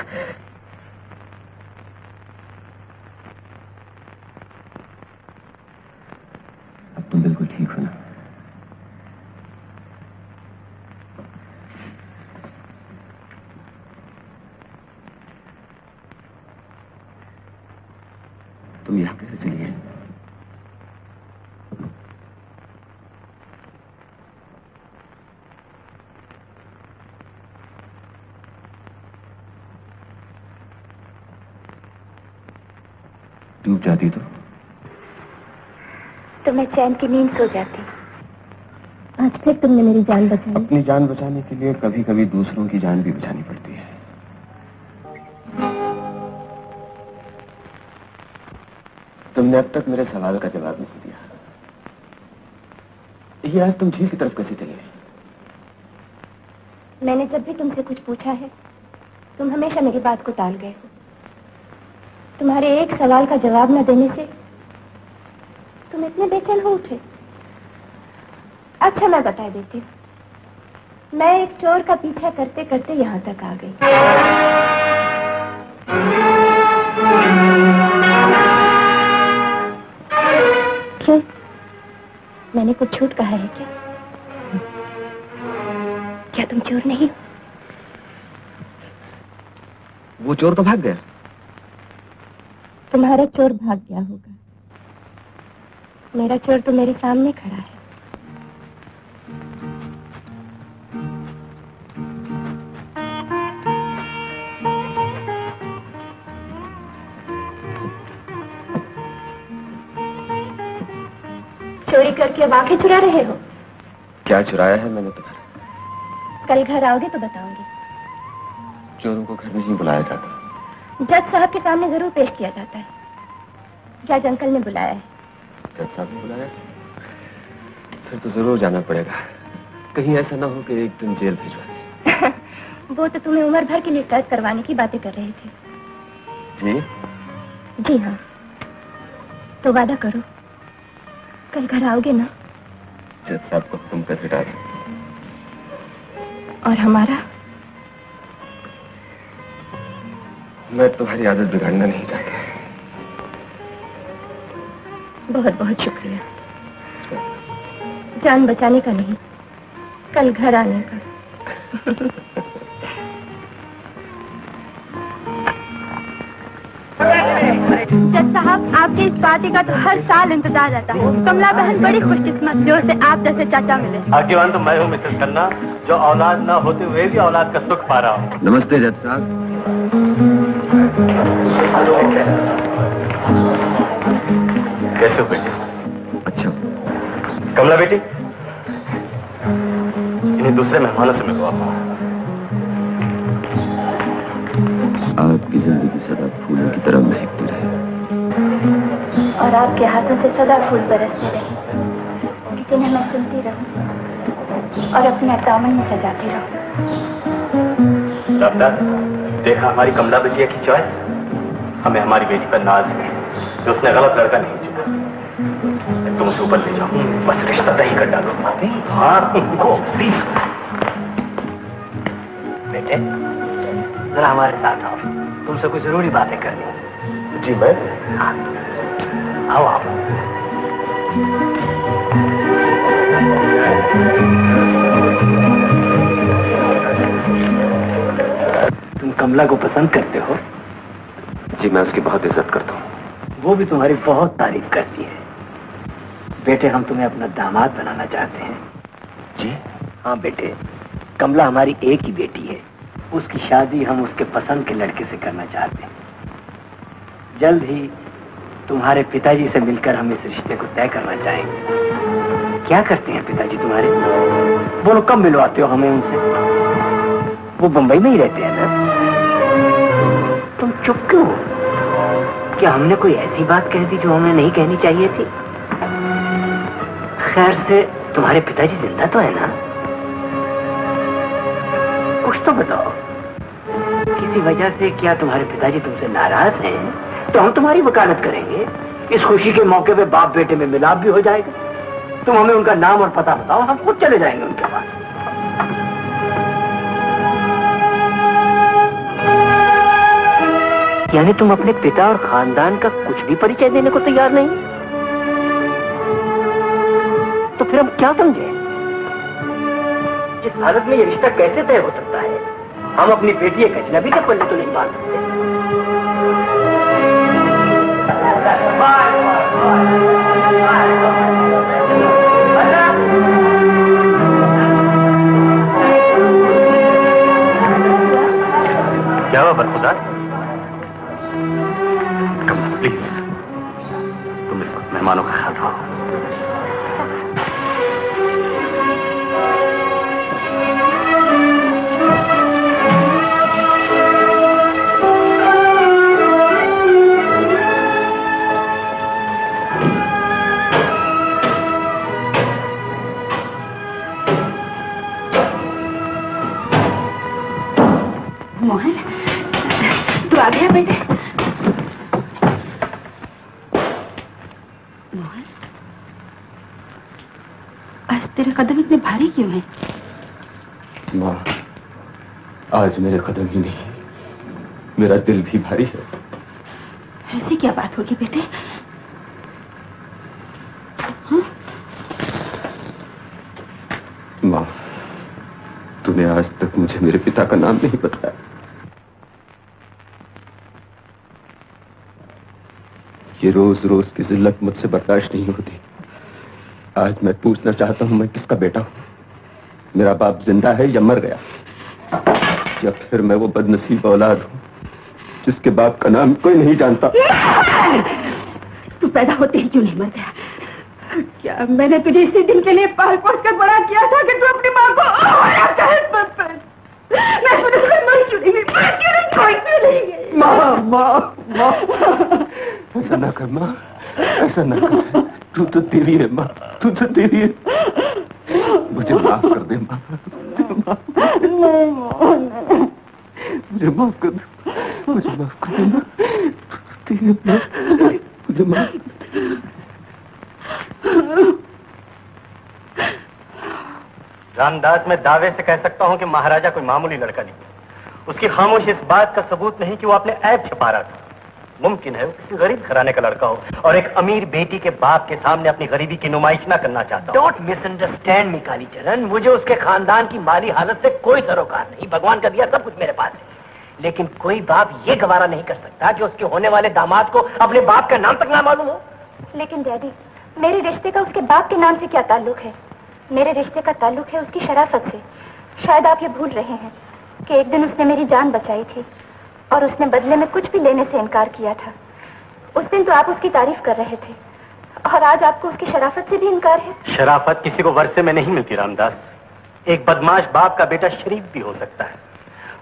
अब तुम बिल्कुल ठीक हो ना? डूब जाती तो मैं चैन की नींद सो जाती। आज फिर तुमने मेरी जान बचाई। अपनी जान बचाने के लिए कभी कभी दूसरों की जान भी बचानी पड़ती है। तुमने अब तक मेरे सवाल का जवाब नहीं दिया। ये आज तुम झील की तरफ कैसे चले? मैंने जब भी तुमसे कुछ पूछा है तुम हमेशा मेरी बात को टाल गए हो। तुम्हारे एक सवाल का जवाब न देने से तुम इतने बेचैन हो उठे। अच्छा मैं बता देती हूँ। मैं एक चोर का पीछा करते करते यहाँ तक आ गई। क्यों? मैंने कुछ झूठ कहा है क्या? क्या तुम चोर नहीं हो? वो चोर तो भाग गया। तुम्हारा चोर भाग गया होगा, मेरा चोर तो मेरे सामने खड़ा है। चोरी करके अब आंखें चुरा रहे हो? क्या चुराया है मैंने तुम्हारा? कल घर आओगे तो बताऊंगी। चोरों को घर नहीं बुलाया जाता। जज साहब के सामने जरूर पेश किया जाता है। जज अंकल ने बुलाया है। जज साहब ने बुलाया? फिर तो जरूर जाना पड़ेगा। कहीं ऐसा ना हो कि एक दिन जेल भिजवा दे। वो तो तुम्हें उम्र भर के लिए कैद करवाने की बातें कर रहे थे। जी? जी हाँ। तो वादा करो कल घर आओगे ना? जज साहब को तुम कैसे डाल सकते? और हमारा? मैं तुम्हारी आदत बिगाड़ना नहीं चाहता। बहुत बहुत शुक्रिया। जान बचाने का नहीं, कल घर आने का। जज साहब आपकी इस पार्टी का तो हर साल इंतजार रहता है। कमला बहन बड़ी खुशकिस्मत जो से आप जैसे चाचा मिले। भाग्यवान तो मैं हूँ मिसेस खन्ना, जो औलाद ना होते हुए भी औलाद का सुख पा रहा हूँ। नमस्ते जज साहब। कैसे हो बेटे? अच्छा। कमला बेटी, इन्हीं दूसरे मेहमानों से मिलवा पाऊँ। आपकी जिंदगी सदा फूलों की तरह महकती रहे और आपके हाथों से सदा फूल बरसते रहे, जिन्हें मैं सुनती रहूं और अपने दामन में सजाती रहूं। डॉक्टर, देखा हमारी कमला बेटिया की चॉइस? हमें हमारी बेटी पर नाज है कि उसने गलत लड़का नहीं चुना। तुम उसे ऊपर ले जाओ, बस रिश्ता तय कर डालो। हाँ तुमको प्लीज। बेटे जरा हमारे साथ आओ, तुमसे कुछ जरूरी बातें करनी। जी मैं? हाँ आओ आप। तुम कमला को पसंद करते हो? जी मैं उसकी बहुत इज्जत करता हूँ। वो भी तुम्हारी बहुत तारीफ करती है। बेटे हम तुम्हें अपना दामाद बनाना चाहते हैं। जी? हाँ बेटे, कमला हमारी एक ही बेटी है। उसकी शादी हम उसके पसंद के लड़के से करना चाहते हैं। जल्द ही तुम्हारे पिताजी से मिलकर हम इस रिश्ते को तय करना चाहेंगे। क्या करते हैं पिताजी तुम्हारे? बोलो कब मिलवाते हो हमें उनसे? वो बंबई में ही रहते हैं ना? तुम चुप क्यों हो? क्या हमने कोई ऐसी बात कह दी जो हमें नहीं कहनी चाहिए थी? खैर से तुम्हारे पिताजी जिंदा तो है ना? कुछ तो बताओ। किसी वजह से क्या तुम्हारे पिताजी तुमसे नाराज हैं? तो हम तुम्हारी वकालत करेंगे। इस खुशी के मौके पे बाप बेटे में मिलाप भी हो जाएगा। तुम हमें उनका नाम और पता बताओ, हम खुद चले जाएंगे उनके पास। यानी तुम अपने पिता और खानदान का कुछ भी परिचय देने को तैयार नहीं? तो फिर हम क्या समझे? इस हालत में ये रिश्ता कैसे तय हो सकता है? हम अपनी बेटी एक अजनबी के पल्ले तो नहीं बांध सकते। क्या हुआ बरखुदा? प्लीज तेरे कदम इतने भारी क्यों हैं? माँ, आज मेरे कदम ही नहीं, मेरा दिल भी भारी है। ऐसी क्या बात होगी बेटे? हाँ? माँ, तूने आज तक मुझे मेरे पिता का नाम नहीं बताया। ये रोज रोज की जिल्लत मुझसे बर्दाश्त नहीं होती। आज मैं पूछना चाहता हूं, मैं किसका बेटा हूं? मेरा बाप जिंदा है या मर गया? या फिर मैं वो बदनसीब औलाद हूं जिसके बाप का नाम कोई नहीं जानता? तू पैदा होते ही क्यों नहीं मर गया? क्या मैंने तुझे इसी दिन के लिए पाल पोस कर बड़ा किया था कि तू अपनी माँ को माँ, ऐसा ना कर माँ, ऐसा ना कर। तू तो तेरी है माँ, तू तो तेरी है। मुझे माफ कर दे माँ, मुझे माफ कर दे, मुझे माफ कर दे माँ, तेरी माँ, मुझे माफ। रामदास, मैं दावे से कह सकता हूं कि महाराजा कोई मामूली लड़का नहीं। उसकी खामोशी इस बात का सबूत नहीं कि वो अपने ऐब छिपा रहा था। मुमकिन है वो किसी गरीब घराने का लड़का हो और एक अमीर बेटी के बाप के सामने अपनी गरीबी की नुमाइश ना करना चाहता हो। डोंट मिसअंडरस्टैंड मी कालीचरण, मुझे उसके खानदान की माली हालत से कोई सरोकार नहीं। भगवान का दिया सब कुछ मेरे पास है, लेकिन कोई बाप ये गवारा नहीं कर सकता कि उसके होने वाले दामाद को अपने बाप का नाम तक ना मालूम हो। लेकिन डैडी, मेरे रिश्ते का उसके बाप के नाम से क्या ताल्लुक है? मेरे रिश्ते का ताल्लुक है उसकी शराफत से। शायद आप ये भूल रहे हैं कि एक दिन उसने मेरी जान बचाई थी और उसने बदले में कुछ भी लेने से इनकार किया था। उस दिन तो आप उसकी तारीफ कर रहे थे और आज आपको उसकी शराफत से भी इनकार है। शराफत किसी को वर्षे में नहीं मिलती रामदास। एक बदमाश बाप का बेटा शरीफ भी हो सकता है।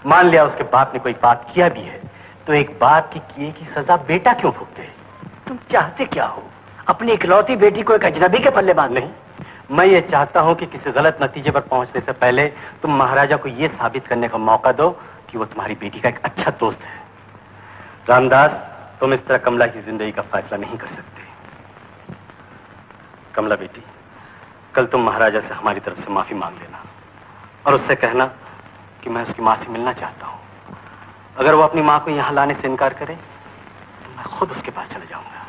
मान लिया उसके बाप ने कोई पाप किया भी है, तो एक बाप की किए की सजा बेटा क्यों भुगते? तुम चाहते क्या हो? अपनी इकलौती बेटी को एक अजनबी के पल्ले बांध? नहीं, मैं ये चाहता हूं कि किसी गलत नतीजे पर पहुंचने से पहले तुम महाराजा को यह साबित करने का मौका दो कि वो तुम्हारी बेटी का एक अच्छा दोस्त है। रामदास, तुम इस तरह कमला की जिंदगी का फैसला नहीं कर सकते। कमला बेटी, कल तुम महाराजा से हमारी तरफ से माफी मांग लेना और उससे कहना कि मैं उसकी मां से मिलना चाहता हूं। अगर वो अपनी मां को यहां लाने से इनकार करे तो मैं खुद उसके पास चले जाऊंगा।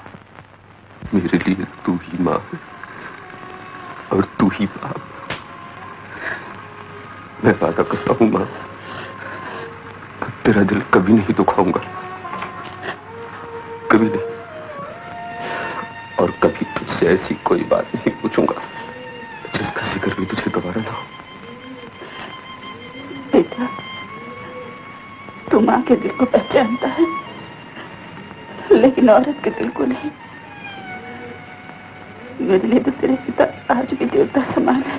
मेरे लिए तू ही मां है और तू ही बाप। मैं वादा करता हूं मां, तेरा दिल कभी नहीं दुखाऊंगा, कभी नहीं, और कभी तुझसे ऐसी कोई बात नहीं पूछूंगा जिसका जिक्र भी तुझे गवारा ना हो। बेटा, तू माँ के दिल को पहचानता है, लेकिन औरत के दिल को नहीं। मेरे लिए तो तेरे पिता आज भी देवता समान है।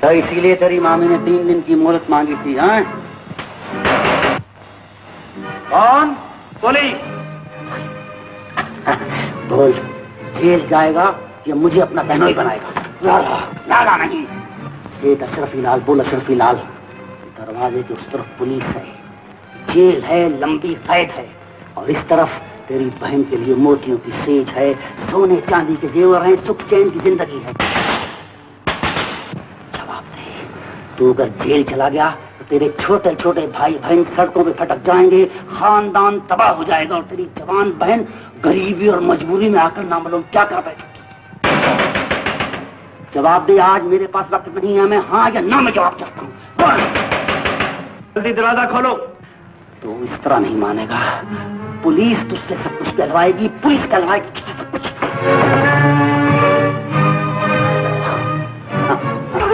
तो इसीलिए तेरी मामी ने 3 दिन की मोहलत मांगी थी। हाँ, कौन बोली? बोल, जेल जाएगा या मुझे अपना बहनोई बनाएगा? लाला नहीं, सेठ अशरफी लाल। बोल अशरफी लाल। दरवाजे के उस तरफ पुलिस है, जेल है, लंबी कैद है, और इस तरफ तेरी बहन के लिए मोतियों की सेज है, सोने चांदी के जेवर हैं, सुख चैन की जिंदगी है। तू अगर जेल चला गया तो तेरे छोटे छोटे भाई बहन सड़कों पे फटक जाएंगे, खानदान तबाह हो जाएगा, और तेरी जवान बहन गरीबी और मजबूरी में आकर ना मालूम क्या कर बैठेगी। जवाब दे, आज मेरे पास वक्त नहीं है। मैं हाँ या ना में जवाब चाहता हूँ। जल्दी दरवाजा खोलो। तू इस तरह नहीं मानेगा। पुलिस तुझसे सब कुछ कहलवाएगी, पुलिस कहलवाएगी तुझसे सब कुछ।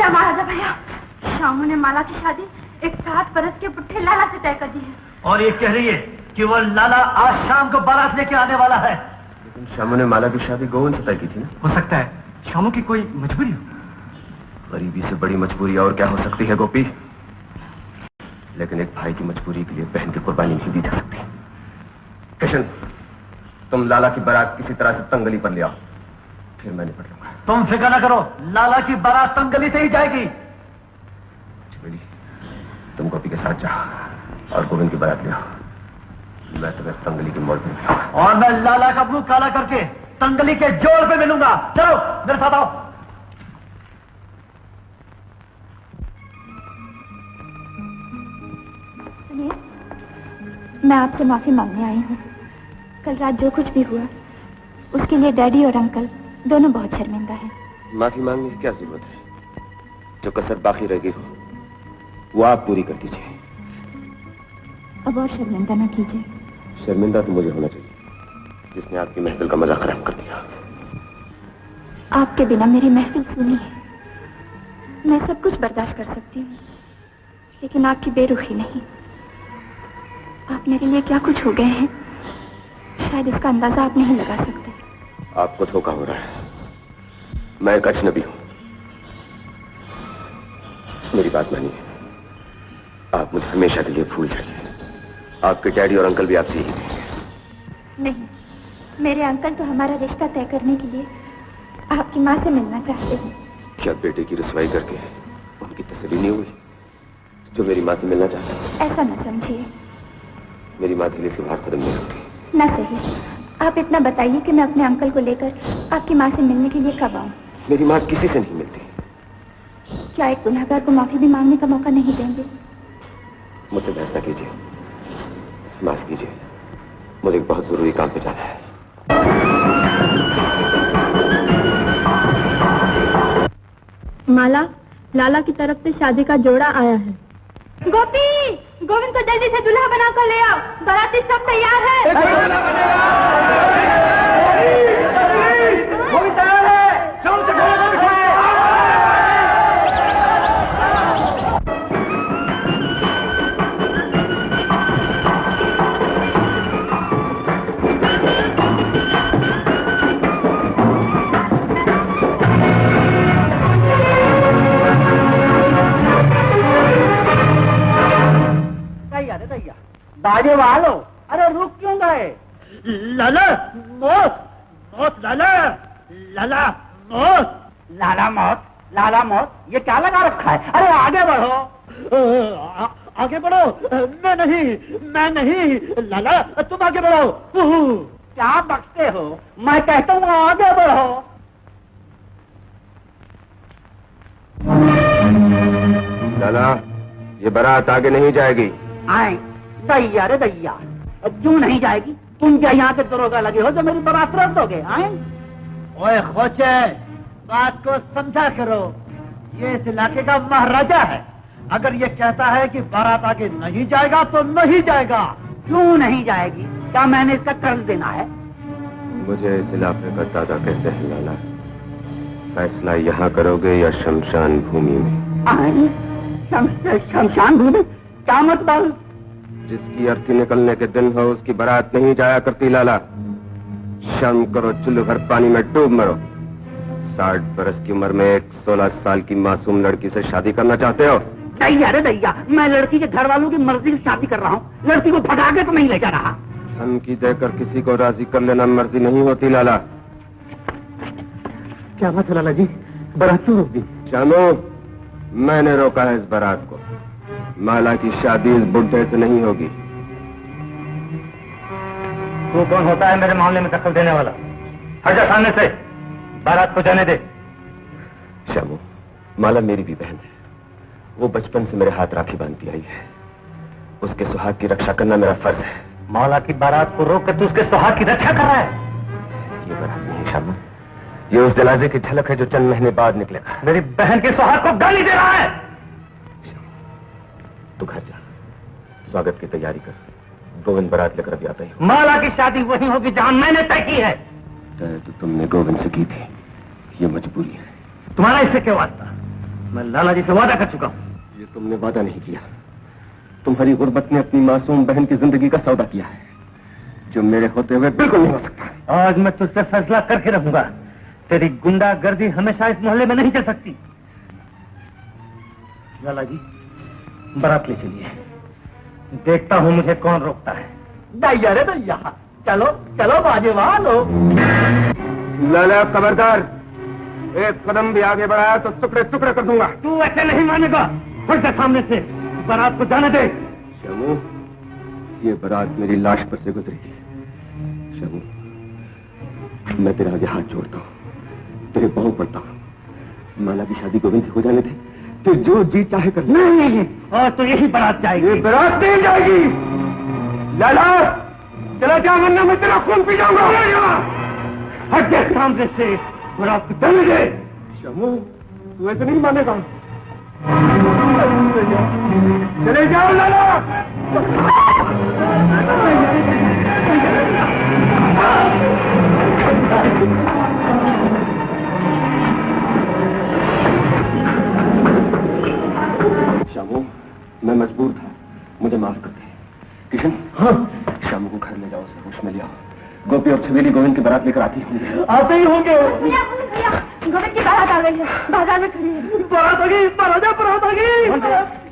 महाराजा भैया, शामू ने माला की शादी एक 7 बरस के बुढ़े लाला से तय कर दी है। और ये कह रही है कि वो लाला आज शाम को बारात लेके आने वाला है। लेकिन शामू ने माला की शादी गोविंद से तय की थी ना? हो सकता है शामू की कोई मजबूरी हो। गरीबी से बड़ी मजबूरी और क्या हो सकती है गोपी? लेकिन एक भाई की मजबूरी के लिए बहन की कुर्बानी नहीं दी जा सकती। किशन, तुम लाला की बारात किसी तरह से तंगली पर ले आओ, फिर मैं निपट लूंगा। तुम फिक्र न करो, लाला की बारात तंगली से ही जाएगी। तुम गोपी के साथ जाओ और गोविंद की बारात ले आओ। मैं तुम्हें तंगली की मोड़ पे मिलूंगा। और मैं लाला का मुंह काला करके तंगली के जोड़ पे मिलूंगा। चलो मेरे साथ आओ। सुनिए, मैं आपसे माफी मांगने आई हूँ। कल रात जो कुछ भी हुआ उसके लिए डैडी और अंकल दोनों बहुत शर्मिंदा हैं। माफी मांगने की क्या जरूरत है? जो कसर बाकी रह गई हो वो आप पूरी कर दीजिए। अब और शर्मिंदा न कीजिए। शर्मिंदा तो मुझे होना चाहिए, जिसने आपकी महफिल का मजा खराब कर दिया। आपके बिना मेरी महफिल सुनी है। मैं सब कुछ बर्दाश्त कर सकती हूँ, लेकिन आपकी बेरुखी नहीं। आप मेरे लिए क्या कुछ हो गए हैं, शायद इसका अंदाजा आप नहीं लगा सकते। आपको धोखा हो रहा है। मैं एक अजनबी हूं। मेरी बात मानिए, आप मुझे हमेशा के लिए भूल जाइए। आपके डैडी और अंकल भी आपसे यही कहेंगे। नहीं, मेरे अंकल तो हमारा रिश्ता तय करने के लिए आपकी माँ से मिलना चाहते हैं। क्या बेटे की रसवाई करके उनकी तसल्ली नहीं हुई जो मेरी माँ से मिलना चाहता है? ऐसा न समझिए। मेरी माँ दिल्ली से बाहर कदम नहीं रखती। न सही, आप इतना बताइए कि मैं अपने अंकल को लेकर आपकी माँ से मिलने के लिए कब आऊँ? मेरी माँ किसी से नहीं मिलती। क्या एक गुनहगार को माफी भी मांगने का मौका नहीं देंगे? मुझसे बहस न कीजिए, माफ कीजिए, मुझे एक बहुत जरूरी काम पे जाना है। माला, लाला की तरफ से शादी का जोड़ा आया है। गोपी, गोविंद को जल्दी से दूल्हा बनाकर ले आओ। बाराती सब तैयार है। गोविंद तैयार है। चलो से घोड़े को बिठाए। बाजे वालो, अरे रुक क्यों गए? लाला मौत, मौत लाला, लाला मौत, लाला मौत, लाला मौत, ये क्या लगा रखा है? अरे आगे बढ़ो। आगे बढ़ो। मैं नहीं लाला, तुम आगे बढ़ो। क्या बकते हो? मैं कहता हूँ आगे बढ़ो। लाला, ये बारात आगे नहीं जाएगी। आए दैया रे दैया, क्यों नहीं जाएगी? तुम क्या यहाँ से दरोगा लगे हो जो मेरी बारात रोक दोगे? आए ओए खोचे, बात को समझा करो। ये इस इलाके का महाराजा है। अगर ये कहता है कि बारात आगे नहीं जाएगा तो नहीं जाएगा। क्यों नहीं जाएगी? क्या मैंने इसका कर्ज देना है? मुझे इस इलाके का दादा कहते हैं लाला। फैसला यहाँ करोगे या शमशान भूमि में? आए शमशान भूमि? क्या मतलब? जिसकी अर्थी निकलने के दिन हो उसकी बारात नहीं जाया करती लाला। शर्म करो, चुल्लू भर पानी में डूब मरो। 60 बरस की उम्र में एक 16 साल की मासूम लड़की से शादी करना चाहते हो? दैया रे दैया, मैं लड़की के घर वालों की मर्जी से शादी कर रहा हूँ, लड़की को भगा के तो नहीं ले जा रहा। धमकी देकर किसी को राजी कर लेना मर्जी नहीं होती लाला। क्या बात है लाला जी, बारात क्यों रोक दी? शामू, मैंने रोका है इस बारात को। माला की शादी इस बुढ़े से नहीं होगी। तू कौन होता है मेरे मामले में दखल देने वाला? हट जा सामने से, बारात को जाने दे। शामू, माला मेरी भी बहन है। वो बचपन से मेरे हाथ राखी बांधती आई है। उसके सुहाग की रक्षा करना मेरा फर्ज है। मौला की बारात को रोक कर तू उसके सुहाग की रक्षा कर रहा है? ये बारात नहीं शामू, ये उस जनाजे की झलक है जो चंद महीने बाद निकलेगा। मेरी बहन के सुहाग को गाली दे रहा है। स्वागत की तैयारी कर। गोविंद बारात लेकर अभी आता ही। माला की शादी वही होगी जहां मैंने तय की है। तय तो तुमने गोविंद से की थी, ये मजबूरी है। तुम्हारा इससे क्या वास्ता? मैं लाला जी से वादा कर चुका हूं। ये तुमने वादा नहीं किया, तुम्हारी गुर्बत ने अपनी मासूम बहन की जिंदगी का सौदा किया है, जो मेरे होते हुए बिल्कुल नहीं हो सकता। आज मैं तुझसे फैसला करके रहूंगा। तेरी गुंडागर्दी हमेशा इस मोहल्ले में नहीं चल सकती। लाला जी, बारात ले चलिए, देखता हूं मुझे कौन रोकता है। दैया रे दैया, चलो चलो बाजे वालो। लाला खबरदार, एक कदम भी आगे बढ़ाया तो टुकड़े टुकड़े कर दूंगा। तू ऐसे नहीं मानेगा, फट जा सामने से, बारात को जाने दे। शमू, ये बारात मेरी लाश पर से गुजरेगी। शमू, मैं तेरे आगे हाथ जोड़ता हूँ, तेरे पांव पड़ता हूँ। माला की शादी गोविंद से हो जाने दे, तो जो जी चाहे कर। नहीं, और तो यही बारात जाएगी। ये बारात नहीं जाएगी। लाला, चला जा वरना मैं तेरा खून पी जाऊंगा। हट जा सामने से, बारात को जाने दे। शमू, तू ऐसे नहीं मानेगा। चले जाओ लाला। शामू, मैं मजबूर था, मुझे माफ कर दे। किशन, हाँ, शामू को घर ले जाओ, उसे होश में ले आओ। गोपी और छबीली गोविंद की बारात लेकर आती होंगे। आते ही होंगे। गोविंद की बारात आ गई है, बाजार में खड़ी है। बारात आ गई, बारात आ गई।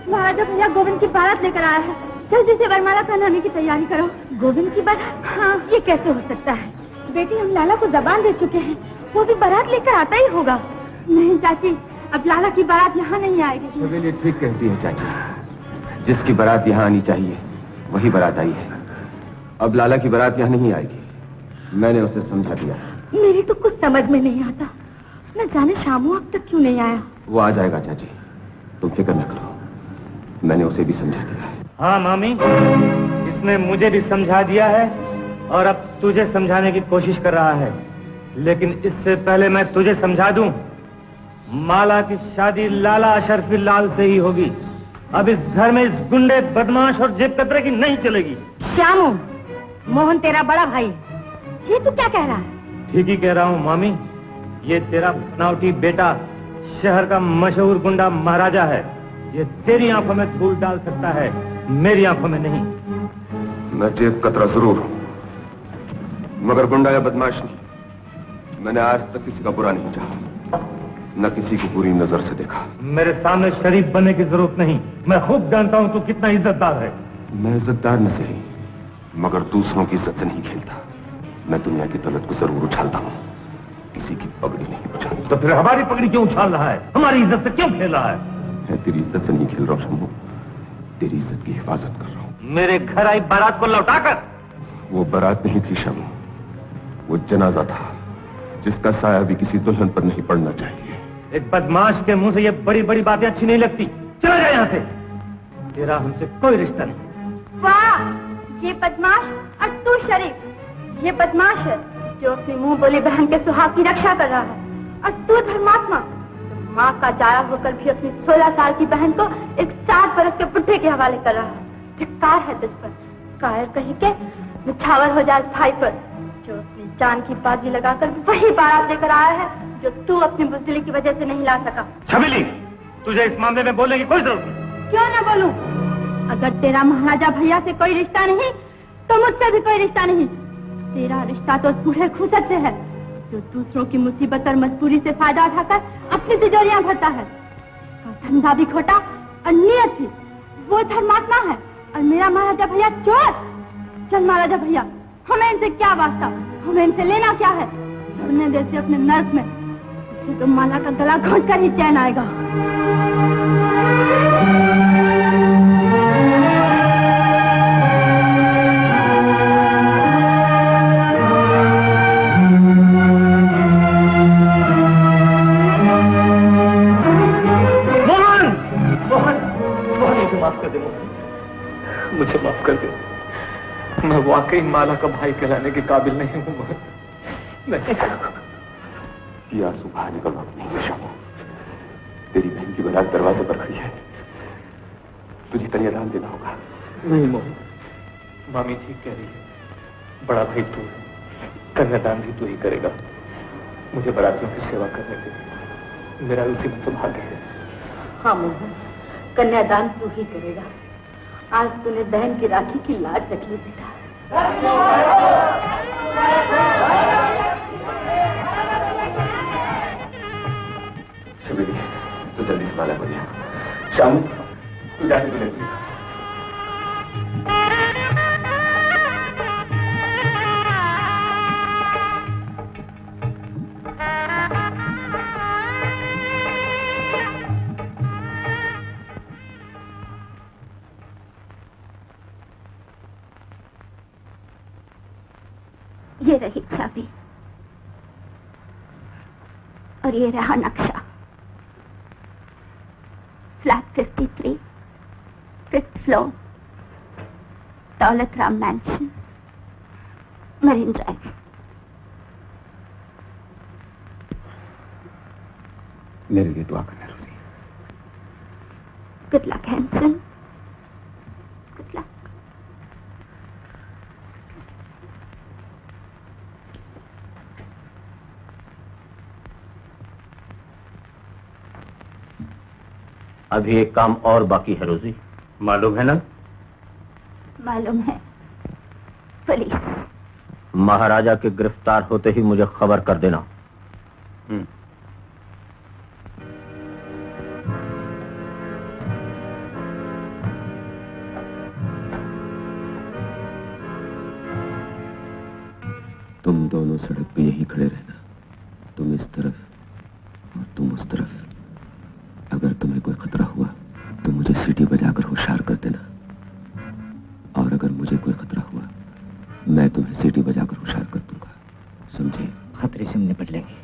महाराजा भैया गोविंद की बारात लेकर आया है, जल्दी से वरमाला पहनाने की तैयारी करो। गोविंद की बारात? हाँ, ये कैसे हो सकता है? बेटी, हम लाला को जबान दे चुके हैं, वो भी बारात लेकर आता ही होगा। नहीं चाची, अब लाला की बारात यहाँ नहीं आएगी। छबीली ठीक कहती है चाची, जिसकी बारात यहाँ आनी चाहिए वही बारात आई है। अब लाला की बारात यहाँ नहीं आएगी, मैंने उसे समझा दिया। मेरी तो कुछ समझ में नहीं आता, न जाने शामू अब तक क्यों नहीं आया। वो आ जाएगा चाची, तुम फिक्र न करो, मैंने उसे भी समझा दिया है। हाँ मामी, इसने मुझे भी समझा दिया है और अब तुझे समझाने की कोशिश कर रहा है, लेकिन इससे पहले मैं तुझे समझा दूं, माला की शादी लाला अशरफी लाल से ही होगी। अब इस घर में इस गुंडे, बदमाश और जेब कतरे की नहीं चलेगी। श्यामू, मोहन तेरा बड़ा भाई है, ये तू क्या कह रहा है? ठीक ही कह रहा हूँ मामी, ये तेरा बनावटी बेटा शहर का मशहूर गुंडा महाराजा है। ये तेरी आंखों में धूल डाल सकता है, मेरी आंखों में नहीं। मैं जेब कतरा जरूर हूं, मगर गुंडा या बदमाश नहीं। मैंने आज तक किसी का बुरा नहीं चाहा, न किसी को बुरी नजर से देखा। मेरे सामने शरीफ बनने की जरूरत नहीं, मैं खूब जानता हूँ तू कितना इज्जतदार है। मैं इज्जतदार न सही, मगर दूसरों की इज्जत से नहीं खेलता। मैं दुनिया की दौलत को जरूर उछालता हूँ, किसी की पगड़ी नहीं उछालता। तो फिर हमारी पगड़ी क्यों उछाल रहा है? हमारी इज्जत से क्यों खेल रहा है? मैं तेरी इज्जत से नहीं खेल रहा हूँ शंभू, तेरी इज्जत की हिफाजत कर रहा हूँ। मेरे घर आई बारात को लौटाकर। वो बारात नहीं थी शंभू, वो जनाजा था, जिसका साया भी किसी दुल्हन पर नहीं पड़ना चाहिए। एक बदमाश के मुंह से ये बड़ी बड़ी बातें अच्छी नहीं लगती। चला जाए यहाँ से, तेरा हमसे कोई रिश्ता नहीं। वाह, ये बदमाश और तू शरीफ। ये बदमाश है जो अपनी मुंह बोली बहन के सुहाग की रक्षा कर रहा है, और तू धर्मात्मा, माँ का जाया होकर भी अपनी 16 साल की बहन को एक 7 बरस के बुढ़े के हवाले कर रहा है। धिक्कार है तुझ पर, कायर कहीं के निछावर हो जाए भाई पर, जो अपनी जान की बाजी लगाकर वही बारात लेकर आया है जो तू अपनी बुजदिली की वजह से नहीं ला सका। छबीली, तुझे इस मामले में बोलने की कोई जरूरत नहीं। क्यों ना बोलूं? अगर तेरा महाराजा भैया से कोई रिश्ता नहीं, तो मुझसे भी कोई रिश्ता नहीं। तेरा रिश्ता तो उस बूढ़े खूसट से है, जो दूसरों की मुसीबत और मजबूरी से फायदा उठाकर अपनी तिजोरियां भरता है। धंधा भी खोटा और नियत भी। वो धर्मात्मा है और मेरा महाराजा भैया चोर। चल महाराजा भैया, हमें इनसे क्या वास्ता, हमें इनसे लेना क्या है? उन्हें देते अपने नर्क में, तो माला का गला घोंट कर ही चैन आएगा। माफ कर कर दे मोहन, मुझे माफ कर दे। मैं वाकई माला का भाई कहलाने के काबिल नहीं हूं मोहन, नहीं। ये आंसू बहाने का वक्त नहीं है शामू। तेरी बहन की बारात दरवाजे पर खड़ी है, तुझे कन्यादान देना होगा। नहीं मोहन, मामी ठीक कह रही है, बड़ा भाई तू है, कन्यादान भी तू ही करेगा। मुझे बारातियों की सेवा करने के मेरा उसी में सौभाग्य है। हाँ मोहन, कन्यादान तू ही करेगा। आज तूने बहन की राखी की लाज रख ली बेटा। सवेरे तो जल्दी से माला बोलिए। शाम तू जाके बोले ये रही चाबी और ये रहा नक्शा। Flat 53, 5th floor, Daulat Ram mention, marine drive. मेरे लिए दुआ करना Rosie. Good luck Hansen, good luck. अभी एक काम और बाकी है रोजी, मालूम है ना? मालूम है। पुलिस। महाराजा के गिरफ्तार होते ही मुझे खबर कर देना। तुम दोनों सड़क पे यहीं खड़े रहना, तुम इस तरफ और तुम उस तरफ। अगर तुम्हें कोई खतरा हुआ तो मुझे सीटी बजाकर होशियार कर देना, और अगर मुझे कोई खतरा हुआ मैं तुम्हें सीटी बजाकर होशियार कर दूंगा, समझे? खतरे से हम निपट लेंगे।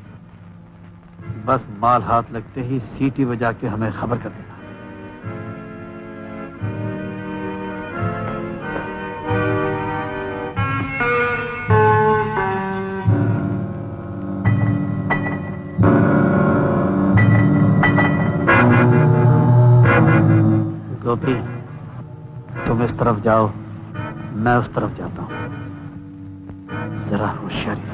बस माल हाथ लगते ही सीटी बजा के हमें खबर कर देना। गोपी, तुम इस तरफ जाओ, मैं उस तरफ जाता हूं। जरा होशियारी से।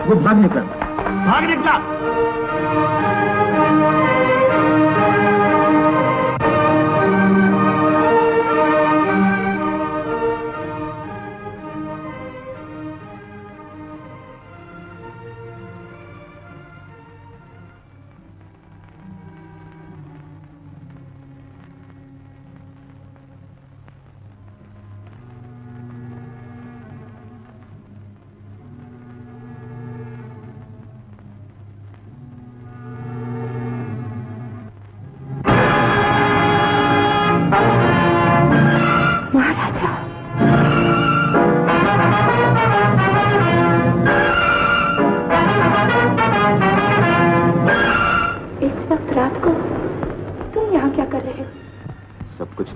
वो भाग निकला। भाग निकला।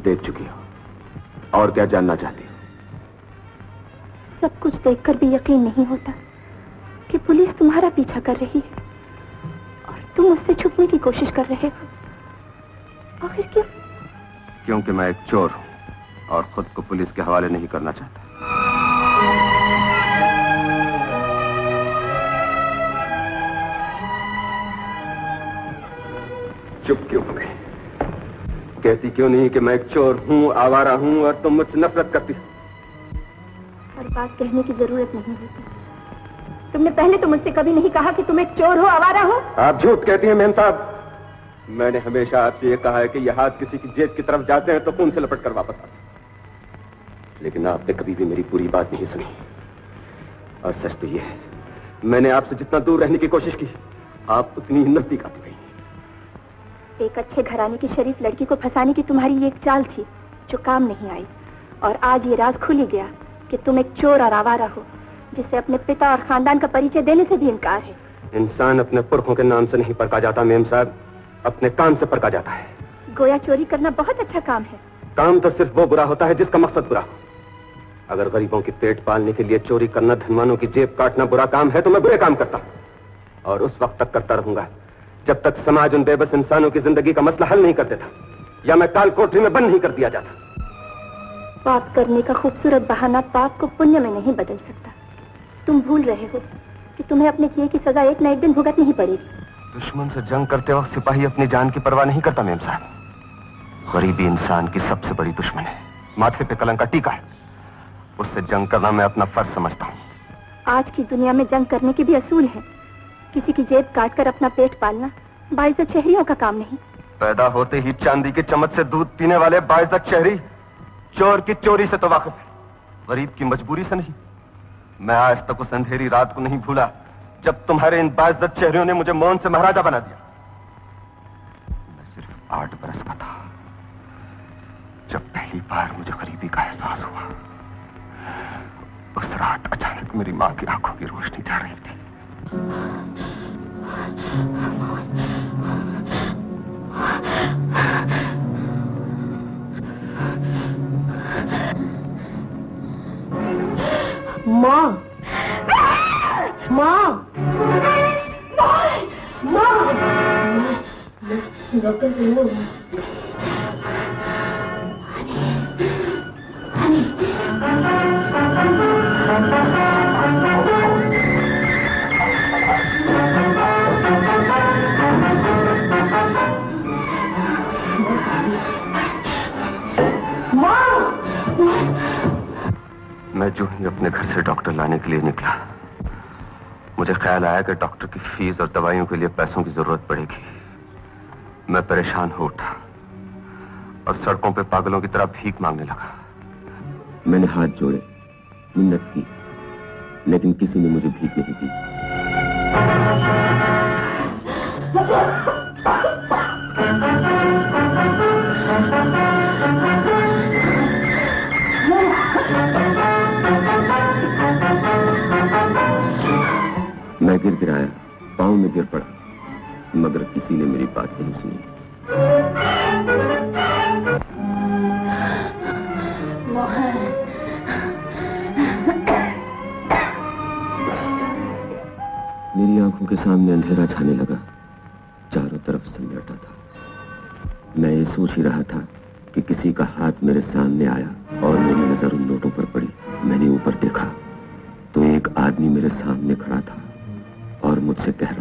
देख चुकी हो, और क्या जानना चाहती हो? सब कुछ देखकर भी यकीन नहीं होता कि पुलिस तुम्हारा पीछा कर रही है और तुम उससे छुपने की कोशिश कर रहे हो। आखिर क्यों? क्योंकि मैं एक चोर हूं और खुद को पुलिस के हवाले नहीं करना चाहता। चुप क्यों हो गई? कहती क्यों नहीं कि मैं एक चोर हूं, आवारा हूं और तुम मुझसे नफरत करती हो? हर बात कहने की जरूरत नहीं होती। तुमने पहले तो मुझसे कभी नहीं कहा कि तुम एक चोर हो, आवारा हो। आप झूठ कहती हैं मेम साहब। मैंने हमेशा आपसे ये कहा है कि यह हाथ किसी की जेब की तरफ जाते हैं तो खून से लपट कर वापस आते हैं, लेकिन आपने कभी भी मेरी पूरी बात नहीं सुनी। और सच तो यह है, मैंने आपसे जितना दूर रहने की कोशिश की, आप उतनी ही नजदीक आती गई। एक अच्छे घराने की शरीफ लड़की को फंसाने की तुम्हारी ये एक चाल थी जो काम नहीं आई, और आज ये राज खुल ही गया कि तुम एक चोर और आवारा हो जिसे अपने पिता और खानदान का परिचय देने से भी इनकार है। इंसान अपने पुरखों के नाम से नहीं परखा जाता मेम साहब, अपने काम से परखा जाता है। गोया चोरी करना बहुत अच्छा काम है। काम तो सिर्फ वो बुरा होता है जिसका मकसद बुरा हो। अगर गरीबों की पेट पालने के लिए चोरी करना, धनवानों की जेब काटना बुरा काम है तो मैं बुरे काम करता हूं, और उस वक्त तक करता रहूंगा जब तक समाज उन बेबस इंसानों की जिंदगी का मसला हल नहीं कर देता या मैं काल कोठरी में बंद नहीं कर दिया जाता। पाप करने का खूबसूरत बहाना पाप को पुण्य में नहीं बदल सकता। तुम भूल रहे हो कि तुम्हें अपने किए की सजा एक न एक दिन भुगतनी ही पड़ेगी। दुश्मन से जंग करते वक्त सिपाही अपनी जान की परवाह नहीं करता मेम साहब। गरीबी इंसान की सबसे बड़ी दुश्मन है, माथे पे कलंक का टीका है। उससे जंग करना मैं अपना फर्ज समझता हूँ। आज की दुनिया में जंग करने के भी असूल है। किसी की जेब काटकर अपना पेट पालना बाइज्जत शहरियों का काम नहीं। पैदा होते ही चांदी की चम्मच से दूध पीने वाले बाइज्जत शहरी चोर की चोरी से तो वाकिफ है, गरीब की मजबूरी से नहीं। मैं आज तक उस अंधेरी रात को नहीं भूला जब तुम्हारे इन बाइज्जत शहरियों ने मुझे मौन से महाराजा बना दिया। मैं सिर्फ 8 बरस का था जब पहली बार मुझे गरीबी का एहसास हुआ। उस रात अचानक मेरी मां की आंखों की रोशनी जा रही थी। मां, मां, मां, डॉक्टर मैं जो ही अपने घर से डॉक्टर लाने के लिए निकला, मुझे ख्याल आया कि डॉक्टर की फीस और दवाइयों के लिए पैसों की जरूरत पड़ेगी। मैं परेशान हो उठा और सड़कों पे पागलों की तरह भीख मांगने लगा। मैंने हाथ जोड़े, मिन्नत की, लेकिन किसी ने मुझे भीख नहीं दी। मैं गिराया, पांव में गिर पड़ा, मगर किसी ने मेरी बात नहीं सुनी। मेरी आंखों के सामने अंधेरा छाने लगा, चारों तरफ सन्नाटा था। मैं ये सोच ही रहा था कि किसी का हाथ मेरे सामने आया और मेरी नजर उन नोटों पर पड़ी। मैंने ऊपर देखा तो एक आदमी मेरे सामने खड़ा था और मुझसे कह रहा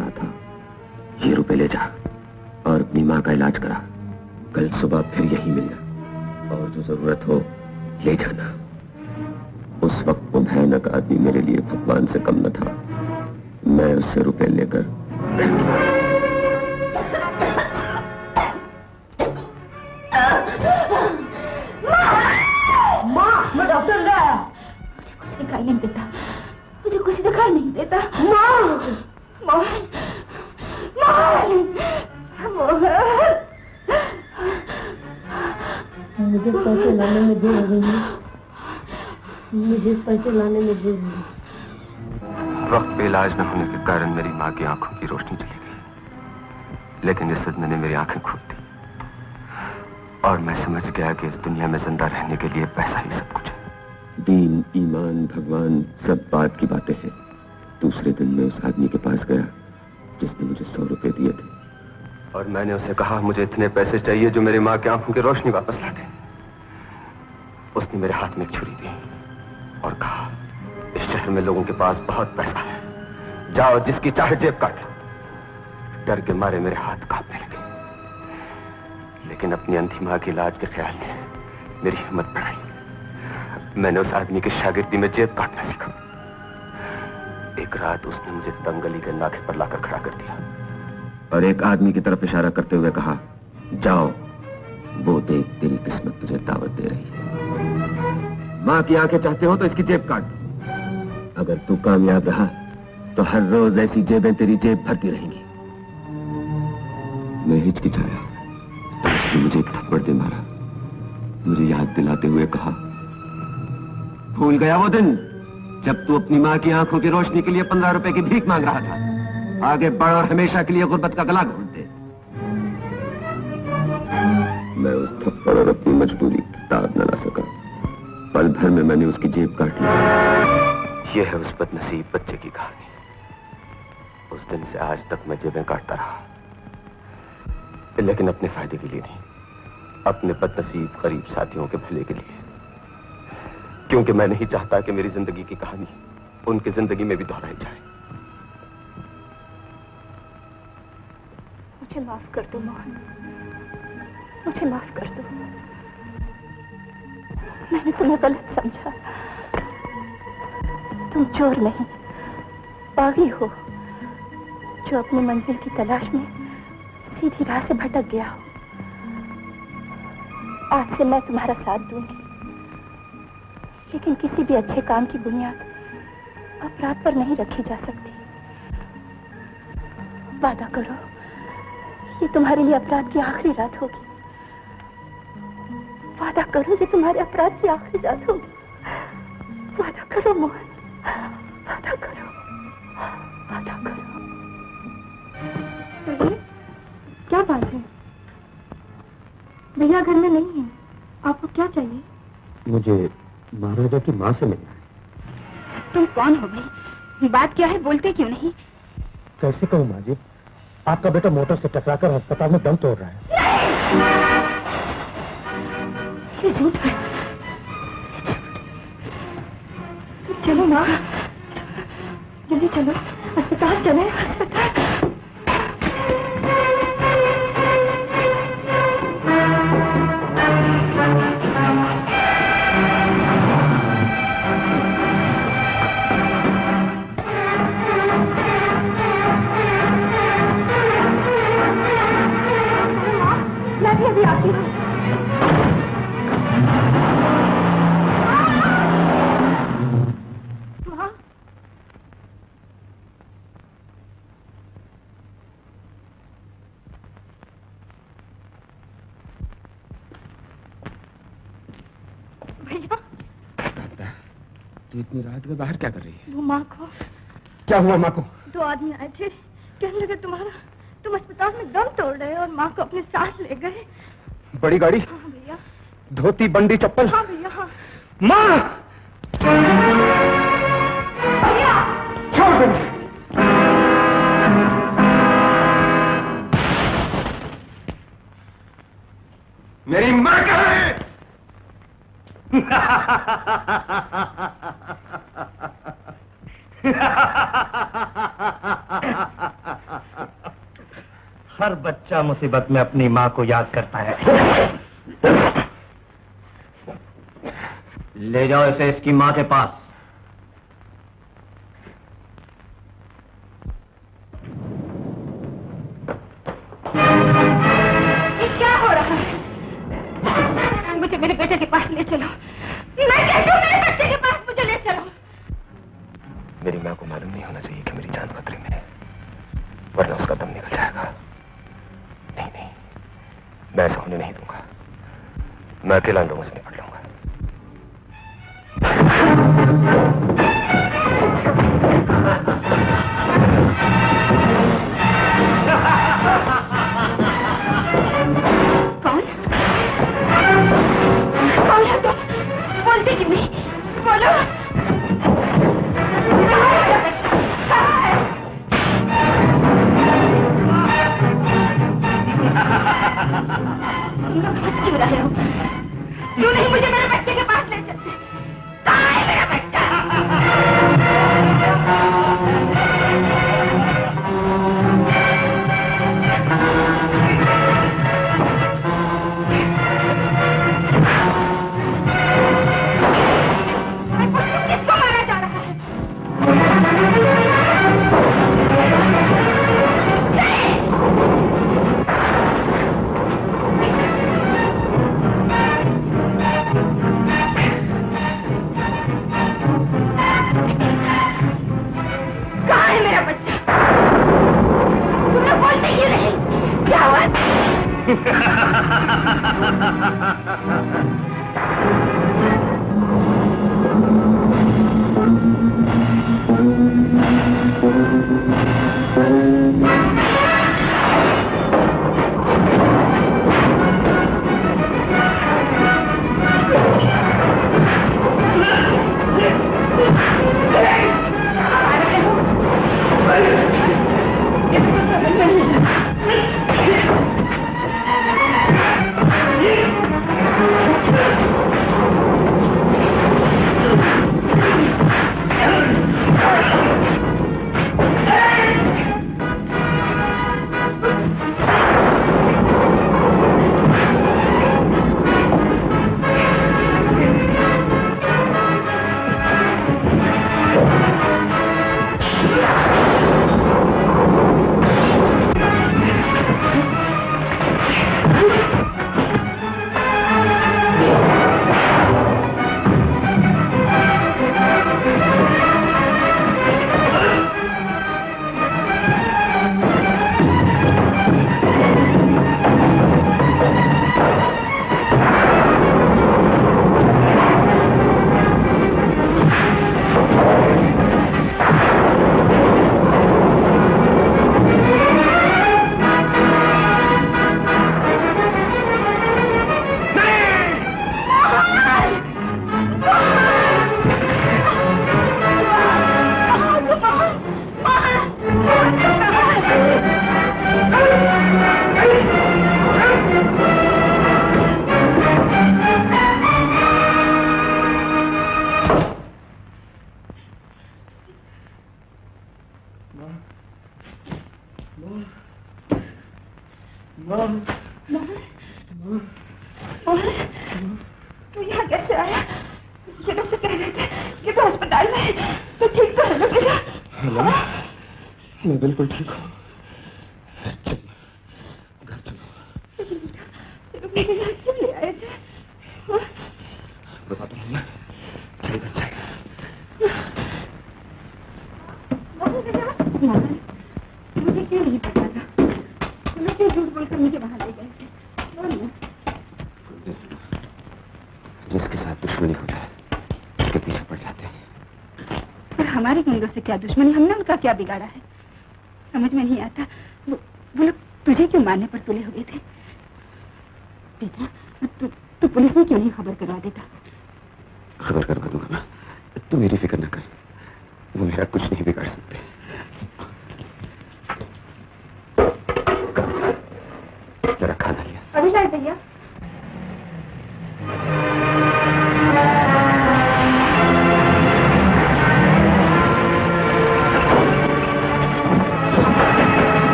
इलाज करा। कल सुबह फिर यही मिलना और जो जरूरत हो ले जाना। उस वक्त वो भयानक आदमी मेरे लिए भगवान से कम न था। मैं उससे रुपए लेकर माँ, मैं डॉक्टर लाया। मुझे कुछ दिखाई नहीं देता, मुझे कुछ दिखाई नहीं देता। माँ, मोहन, मोहन, मोहन। मुझे पैसे लाने में देर हो गई है। मुझे पैसे लाने में देर हो गई। वक्त पे इलाज न होने के कारण मेरी माँ की आंखों की रोशनी चली गई, लेकिन इस सदमे ने मेरी आंखें खोल दी और मैं समझ गया कि इस दुनिया में जिंदा रहने के लिए पैसा ही सब कुछ है। दीन, ईमान, भगवान सब बात की बातें हैं। दूसरे दिन मैं उस आदमी के पास गया जिसने मुझे 100 रुपए दिए थे और मैंने उसे कहा मुझे इतने पैसे चाहिए जो मेरी माँ की आंखों की रोशनी वापस ला दे। उसने मेरे हाथ में एक छुरी दी और कहा, इस शहर में लोगों के पास बहुत पैसा है, जाओ जिसकी चाहे जेब काट लो। डर के मारे मेरे हाथ कांपने लगे, लेकिन अपनी अंधी माँ के इलाज के ख्याल ने मेरी हिम्मत बढ़ाई। मैंने उस आदमी की शागिर्दी में जेब काटना सीखा। एक रात उसने मुझे दंगली के नाके पर लाकर खड़ा कर दिया और एक आदमी की तरफ इशारा करते हुए कहा, जाओ वो देख तेरी किस्मत तुझे दावत दे रही है। माँ की आंखें चाहते हो तो इसकी जेब काट दो। अगर तू कामयाब रहा तो हर रोज ऐसी जेबें तेरी जेब भरती रहेंगी। मैं हिचकिचाया तो उसने मुझे एक थप्पड़ दे मारा। मुझे याद दिलाते हुए कहा, भूल गया वो दिन जब तू अपनी माँ की आंखों की रोशनी के लिए 15 रुपए की भीख मांग रहा था। आगे बढ़ और हमेशा के लिए गुर्बत का गला घोट दे। मैं उस थप्पड़ और अपनी मजबूरी की ताब न ला सका। पल भर में मैंने उसकी जेब काट ली। यह है उस बदनसीब बच्चे की कहानी। उस दिन से आज तक मैं जेबें काटता रहा, लेकिन अपने फायदे के लिए नहीं, अपने बदनसीब गरीब साथियों के भले के लिए, क्योंकि मैं नहीं चाहता कि मेरी जिंदगी की कहानी उनकी जिंदगी में भी दोहराई जाए। मुझे माफ कर दो मोहन, मुझे माफ कर दो। मैंने तुम्हें गलत समझा। तुम चोर नहीं, पागल हो जो अपनी मंजिल की तलाश में सीधी राह से भटक गया हो। आज से मैं तुम्हारा साथ दूंगी, लेकिन किसी भी अच्छे काम की बुनियाद अपराध पर नहीं रखी जा सकती। वादा करो, ये तुम्हारे लिए अपराध की आखिरी रात होगी। वादा करो, ये तुम्हारे अपराध की आखिरी रात होगी। वादा करो मोहन, वादा करो, वादा करो। क्या बात है? भैया घर में नहीं है, आपको क्या चाहिए? मुझे महाराजा की माँ से मिलना है। तुम कौन हो भाई? बात क्या है, बोलते क्यों नहीं? कैसे कहूँ माँ जी, आपका बेटा मोटर से टकराकर अस्पताल में दम तोड़ रहा है। ये झूठ है। चलो माँ, जल्दी चलो, अस्पताल चले। मैं भी अभी आती हूँ। तू इतनी रात में बाहर क्या कर रही है? वो माँ को। क्या हुआ माँ को? 2 आदमी आए थे, कहने लगे तुम अस्पताल में दम तोड़ रहे हो और माँ को अपने साथ ले गए। बड़ी गाड़ी? हाँ भैया। धोती बंडी चप्पल? हाँ भैया, हाँ। माँ! भैया! छोड़ दे मुझे। मेरी माँ कहाँ है? हर बच्चा मुसीबत में अपनी माँ को याद करता है। ले जाओ इसे इसकी माँ के पास। ये क्या हो रहा है? मुझे मेरे बेटे के पास ले चलो। मैं कहती हूँ मेरे बच्चे के पास मुझे ले चलो। मेरी माँ को मालूम नहीं होना चाहिए कि मेरी जान खतरे में है, वरना उसका दम निकल जाएगा। नहीं नहीं, मैं ऐसा होने नहीं दूंगा। मैं अकेला लोगों से निपट लूंगा। कौन? कौन है तुम? बोलते क्यों नहीं? बोलो। क्यों रहे हो? क्यों नहीं मुझे मेरे बच्चे के पास ले चलते? कहाँ है मेरा बच्चा? किसको मारा जा रहा है? कहाँ है मेरा बच्चा? तुम लोग बोलते क्यों नहीं? क्या हुआ? तू यहाँ कैसे आया? मुझे तो कह रहे थे कि तू अस्पताल में है। तो ठीक तो है ना बेटा? मैं बिल्कुल ठीक हूँ। घर चलो। मुझे यहाँ क्यों ले आए थे? बताता हूँ मैं। चलिए घर जाएगा। मुझे क्यों नहीं पता था? तुम्हें क्यों झूठ बोलकर मुझे वहाँ ले गए थे? जिसके साथ दुश्मनी हो जाए उसके पीछे पड़ जाते हैं। पर हमारी गुंडों से क्या दुश्मनी? हमने उनका क्या बिगाड़ा है? समझ में नहीं आता। वो लोग तुझे क्यों मारने पर तुले हुए थे? बेटा, तू पुलिस में क्यों नहीं खबर करवा देता? खबर करवा दूंगा मैं। तू मेरी फिक्र न कर। वो मेरा कुछ नहीं बिगाड़ सकते। जरा खाना लिया। अभी लाए भैया।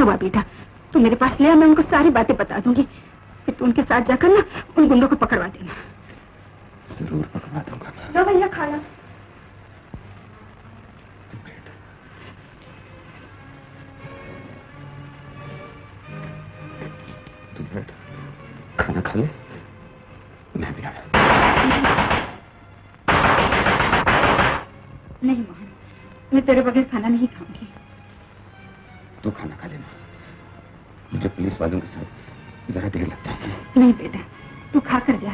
हुआ बेटा, तू मेरे पास ले आ, मैं उनको सारी बातें बता दूंगी। फिर तू उनके साथ जाकर ना उन गुंडों को पकड़वा देना। जरूर पकड़वा दूंगा। लो भैया खाना। तुम बैठ, खाना खा ले, मैं भी आया। नहीं मोहन, मैं तेरे बगैर खाना नहीं खाऊंगी। तू खाना खा लेना, मुझे पुलिस वालों के साथ जरा देर लग जाएगी। नहीं बेटा, तू खा कर जा।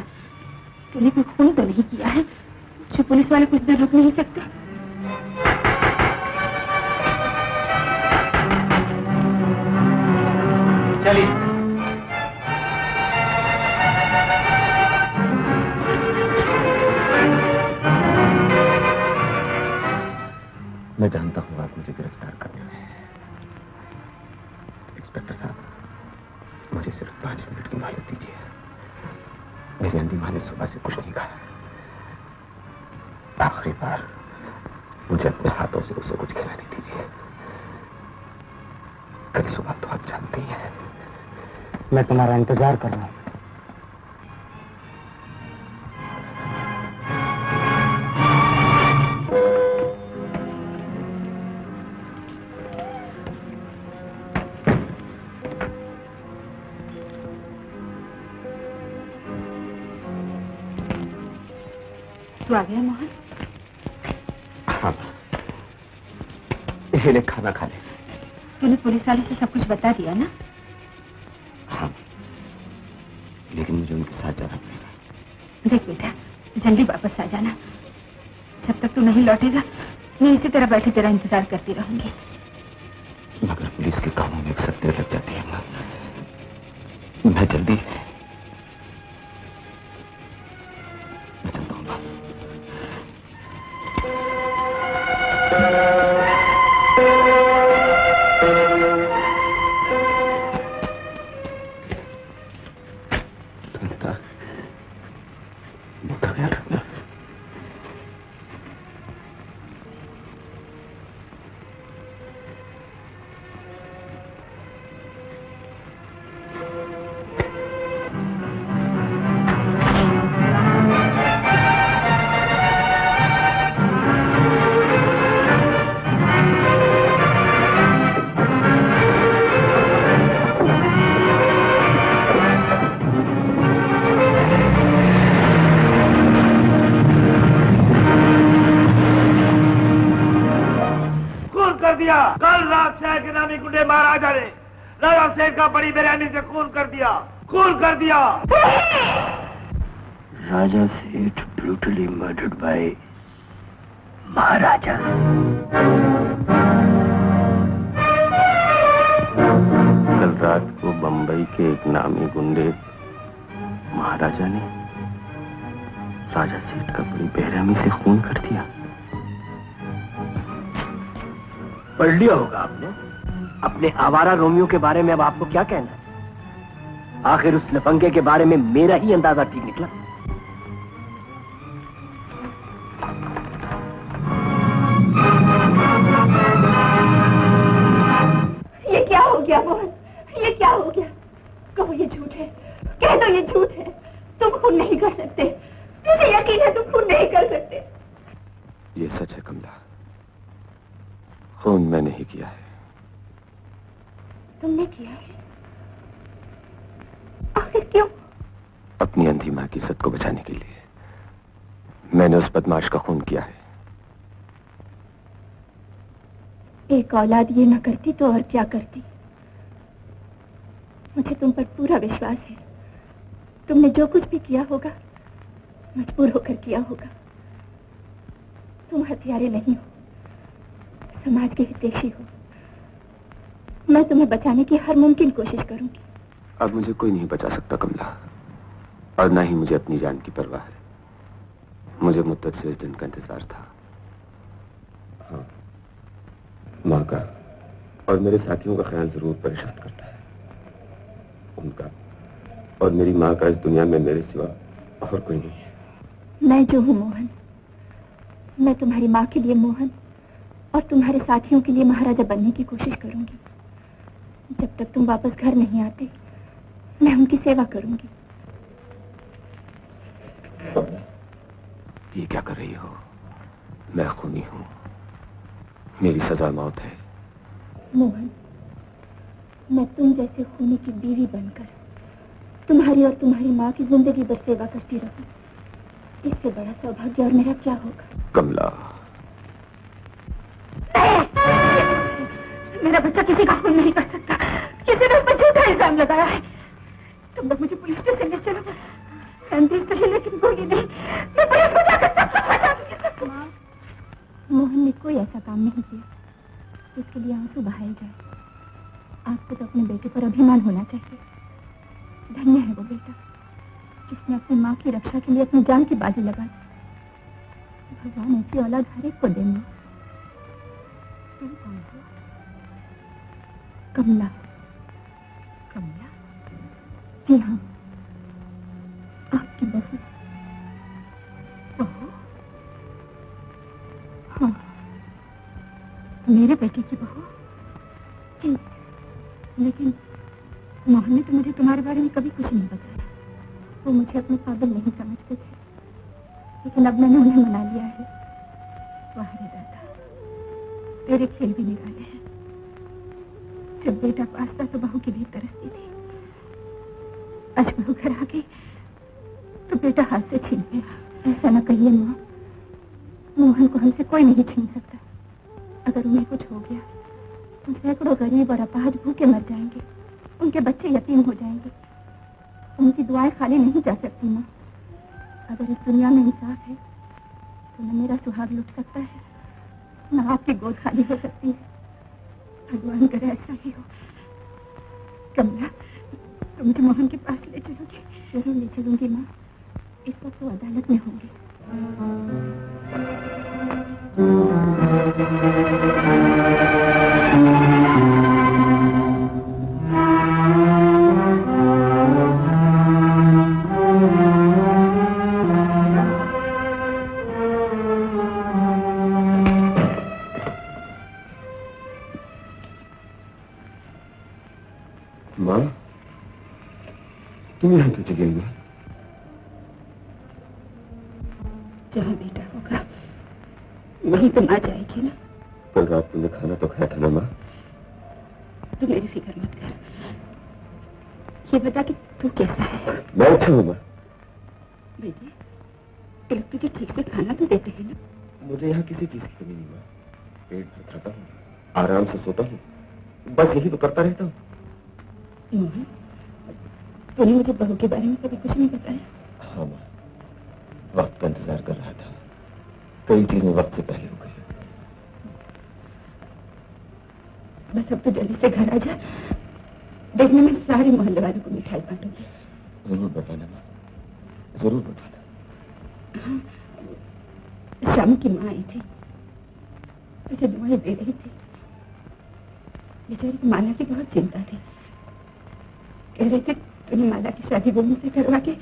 तूने कोई खून तो नहीं किया है जो पुलिस वाले कुछ देर रुक नहीं सकते? चलिए। मैं जानता हूँ आप मुझे गिरफ्तार करने में। इंस्पेक्टर साहब, मुझे सिर्फ 5 मिनट की मोहलत दीजिए। मेरी अंधी माँ ने सुबह से कुछ नहीं कहा। आखिरी बार मुझे अपने हाथों से उसे कुछ खिलाने दीजिए। कल सुबह तो आप जानते ही हैं। मैं तुम्हारा इंतजार कर रहा हूँ। तू आ गया मोहन? हाँ, इसीलिए खाना खा ले। तूने पुलिस वाले से सब कुछ बता दिया ना? हाँ, लेकिन मुझे उनके साथ जाना पड़ेगा। देख बेटा, जल्दी वापस आ जाना। जब तक तू नहीं लौटेगा मैं इसी तरह बैठे तेरा इंतजार करती रहूंगी। मगर पुलिस के कामों में अक्सर देर लग जाती है। मैं जल्दी कल रात शाह के नामी गुंडे महाराजा ने राजा सेठ का बड़ी बेरहमी से खून कर दिया। राजा सेठ ब्रूटली मर्डर्ड बाय महाराजा। कल रात को बंबई के एक नामी गुंडे महाराजा ने राजा सेठ का बड़ी बेरहमी से खून कर दिया। पढ़ लिया होगा आपने अपने आवारा रोमियो के बारे में। अब आपको क्या कहना है? आखिर उस लफंगे के बारे में मेरा ही अंदाजा ठीक निकला। ये क्या हो गया मोहन? ये क्या हो गया? कहो ये झूठ है, कह दो ये झूठ है। तुम खून नहीं कर सकते, मुझे यकीन है तुम खून नहीं कर सकते। ये सच है कमला, खून मैंने ही किया है। तुमने किया है? आखिर क्यों? अपनी अंधी मां की इज्जत को बचाने के लिए मैंने उस बदमाश का खून किया है। एक औलाद ये न करती तो और क्या करती। मुझे तुम पर पूरा विश्वास है। तुमने जो कुछ भी किया होगा मजबूर होकर किया होगा। तुम हत्यारे नहीं हो, समाज के हितैषी हो। मैं तुम्हें बचाने की हर मुमकिन कोशिश करूंगी। अब मुझे कोई नहीं बचा सकता कमला, और ना ही मुझे अपनी जान की परवाह है। मुझे मुद्दत से इस दिन का इंतजार था। हाँ, माँ का और मेरे साथियों का ख्याल जरूर परेशान करता है। उनका और मेरी माँ का इस दुनिया में मेरे सिवा और कोई नहीं है। मैं जो हूँ मोहन, मैं तुम्हारी माँ के लिए मोहन और तुम्हारे साथियों के लिए महाराजा बनने की कोशिश करूंगी। जब तक तुम वापस घर नहीं आते मैं उनकी सेवा करूंगी। ये क्या कर रही हो? मैं खूनी हूं, मेरी सजा मौत है। मोहन, मैं तुम जैसे खूनी की बीवी बनकर तुम्हारी और तुम्हारी माँ की जिंदगी भर सेवा करती रहूं, इससे बड़ा सौभाग्य और मेरा क्या होगा? कमला, मेरा बच्चा किसी का खून नहीं कर सकता। किसी ने उस पर झूठा इल्जाम लगाया है। तुम लोग मुझे पुलिस स्टेशन ले चलो। अंधेर सही लेकिन गोली नहीं। मैं पुलिस को जाकर सब बता दूंगी। मोहन ने कोई ऐसा काम नहीं किया जिसके लिए आंसू बहाए जाए। आपको तो अपने बेटे पर अभिमान होना चाहिए। धन्य है वो बेटा जिसने अपनी माँ की रक्षा के लिए अपनी जान की बाजी लगा दी। भगवान ऐसी औलाद हर एक को देंगे। तुम कौन हो? कमला। कमला? जी हाँ, आपकी बहू। बहू? हाँ, मेरे बेटे की बहू। जी, लेकिन मोहन ने तो मुझे तुम्हारे बारे में कभी कुछ नहीं बताया। वो मुझे अपने पागल नहीं समझते थे, लेकिन अब मैंने उन्हें मना लिया है। वाह रे दादा, तेरे खेल भी निकाले हैं। जब बेटा पास था तो बहू के लिए तरसती थी। आज बहू घर आ गई तो बेटा हाथ से छीन गया। ऐसा ना कहिए माँ, मोहन को हमसे कोई नहीं छीन सकता। अगर उन्हें कुछ हो गया तो सैकड़ों गरीब और अपाहज भूखे मर जाएंगे। उनके बच्चे यतीम हो जाएंगे। उनकी दुआएं खाली नहीं जा सकती माँ। अगर इस दुनिया में इंसाफ है तो न मेरा सुहाग लुट सकता है, न आपकी गोद खाली हो सकती है। भगवान करे ऐसा ही हो। कमला, तुम मुझे मोहन के पास ले चलोगी? जरूर ले चलूंगी माँ। इस वक्त वो अदालत में होंगे। माँ, तुम यहाँ क्यों चली गई? जहाँ बेटा होगा वहीं तुम आ जाएगी ना। कल रात तुमने खाना तो खाया था ना माँ? तू मेरी फिक्र मत कर। ये बता कि तू कैसा है? मैं अच्छा हूँ माँ। बेटे, ये लोग तुझे ठीक से खाना तो देते हैं ना? मुझे यहाँ किसी चीज की कमी नहीं माँ। पेट भर खाता हूँ, आराम से सोता हूँ, बस यही तो करता रहता हूँ। मोहन, तूने मुझे बहू के बारे में कभी कुछ नहीं बताया? हाँ माँ, वक्त का इंतजार कर रहा था। कई चीजें वक्त से पहले हो गई। बस अब तो जल्दी से घर आ जा। देखने में सारे मोहल्ले वालों को मिठाई बांटूंगी। जरूर बताना माँ, जरूर बताना। हाँ, शाम की माँ आई थी, मुझे दुआएं दे रही थी। बेचारी की माला की बहुत चिंता थी। कह रहे थे तूने माला की शादी वो मुझसे करवा के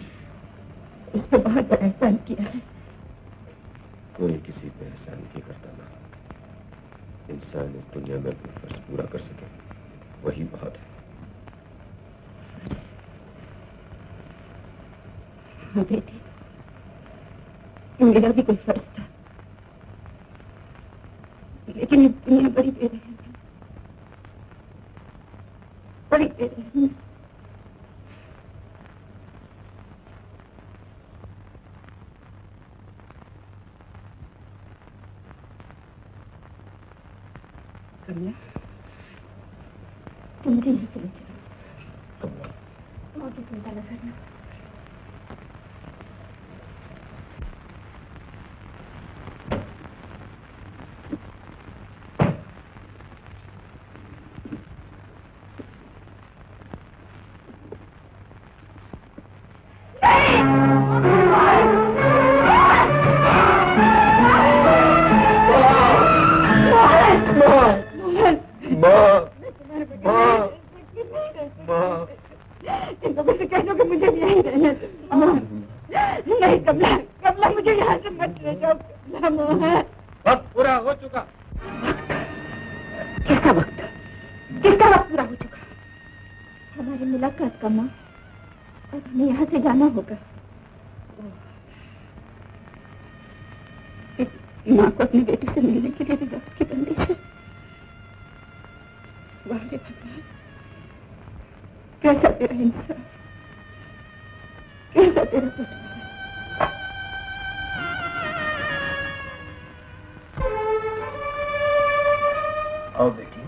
उस पर बहुत बड़ा एहसान किया है। कोई किसी पे एहसान नहीं करता माँ। इंसान इस दुनिया में अपना फर्ज पूरा कर सके वही बहुत है। हाँ बेटी, मेरा भी कोई फर्ज था, लेकिन ये दुनिया बड़ी बेरहम है, बड़ी बेरहम है। कमला, तुम मुझे यहाँ से ले चलो। और की चिंता न करना। नहीं कमला, कमला मुझे यहाँ से मत ले जाओ। वक्त पूरा हो चुका। कैसा वक्त? किसका वक्त पूरा हो चुका? हमारी मुलाकात का माँ, और हमें यहाँ से जाना होगा। माँ को अपनी बेटी से मिलने के लिए भी वक्त की बंदिश है। वाह रे भगवान, कैसा तेरा इंसान, कैसा तेरा पुत्र। आओ बेटी,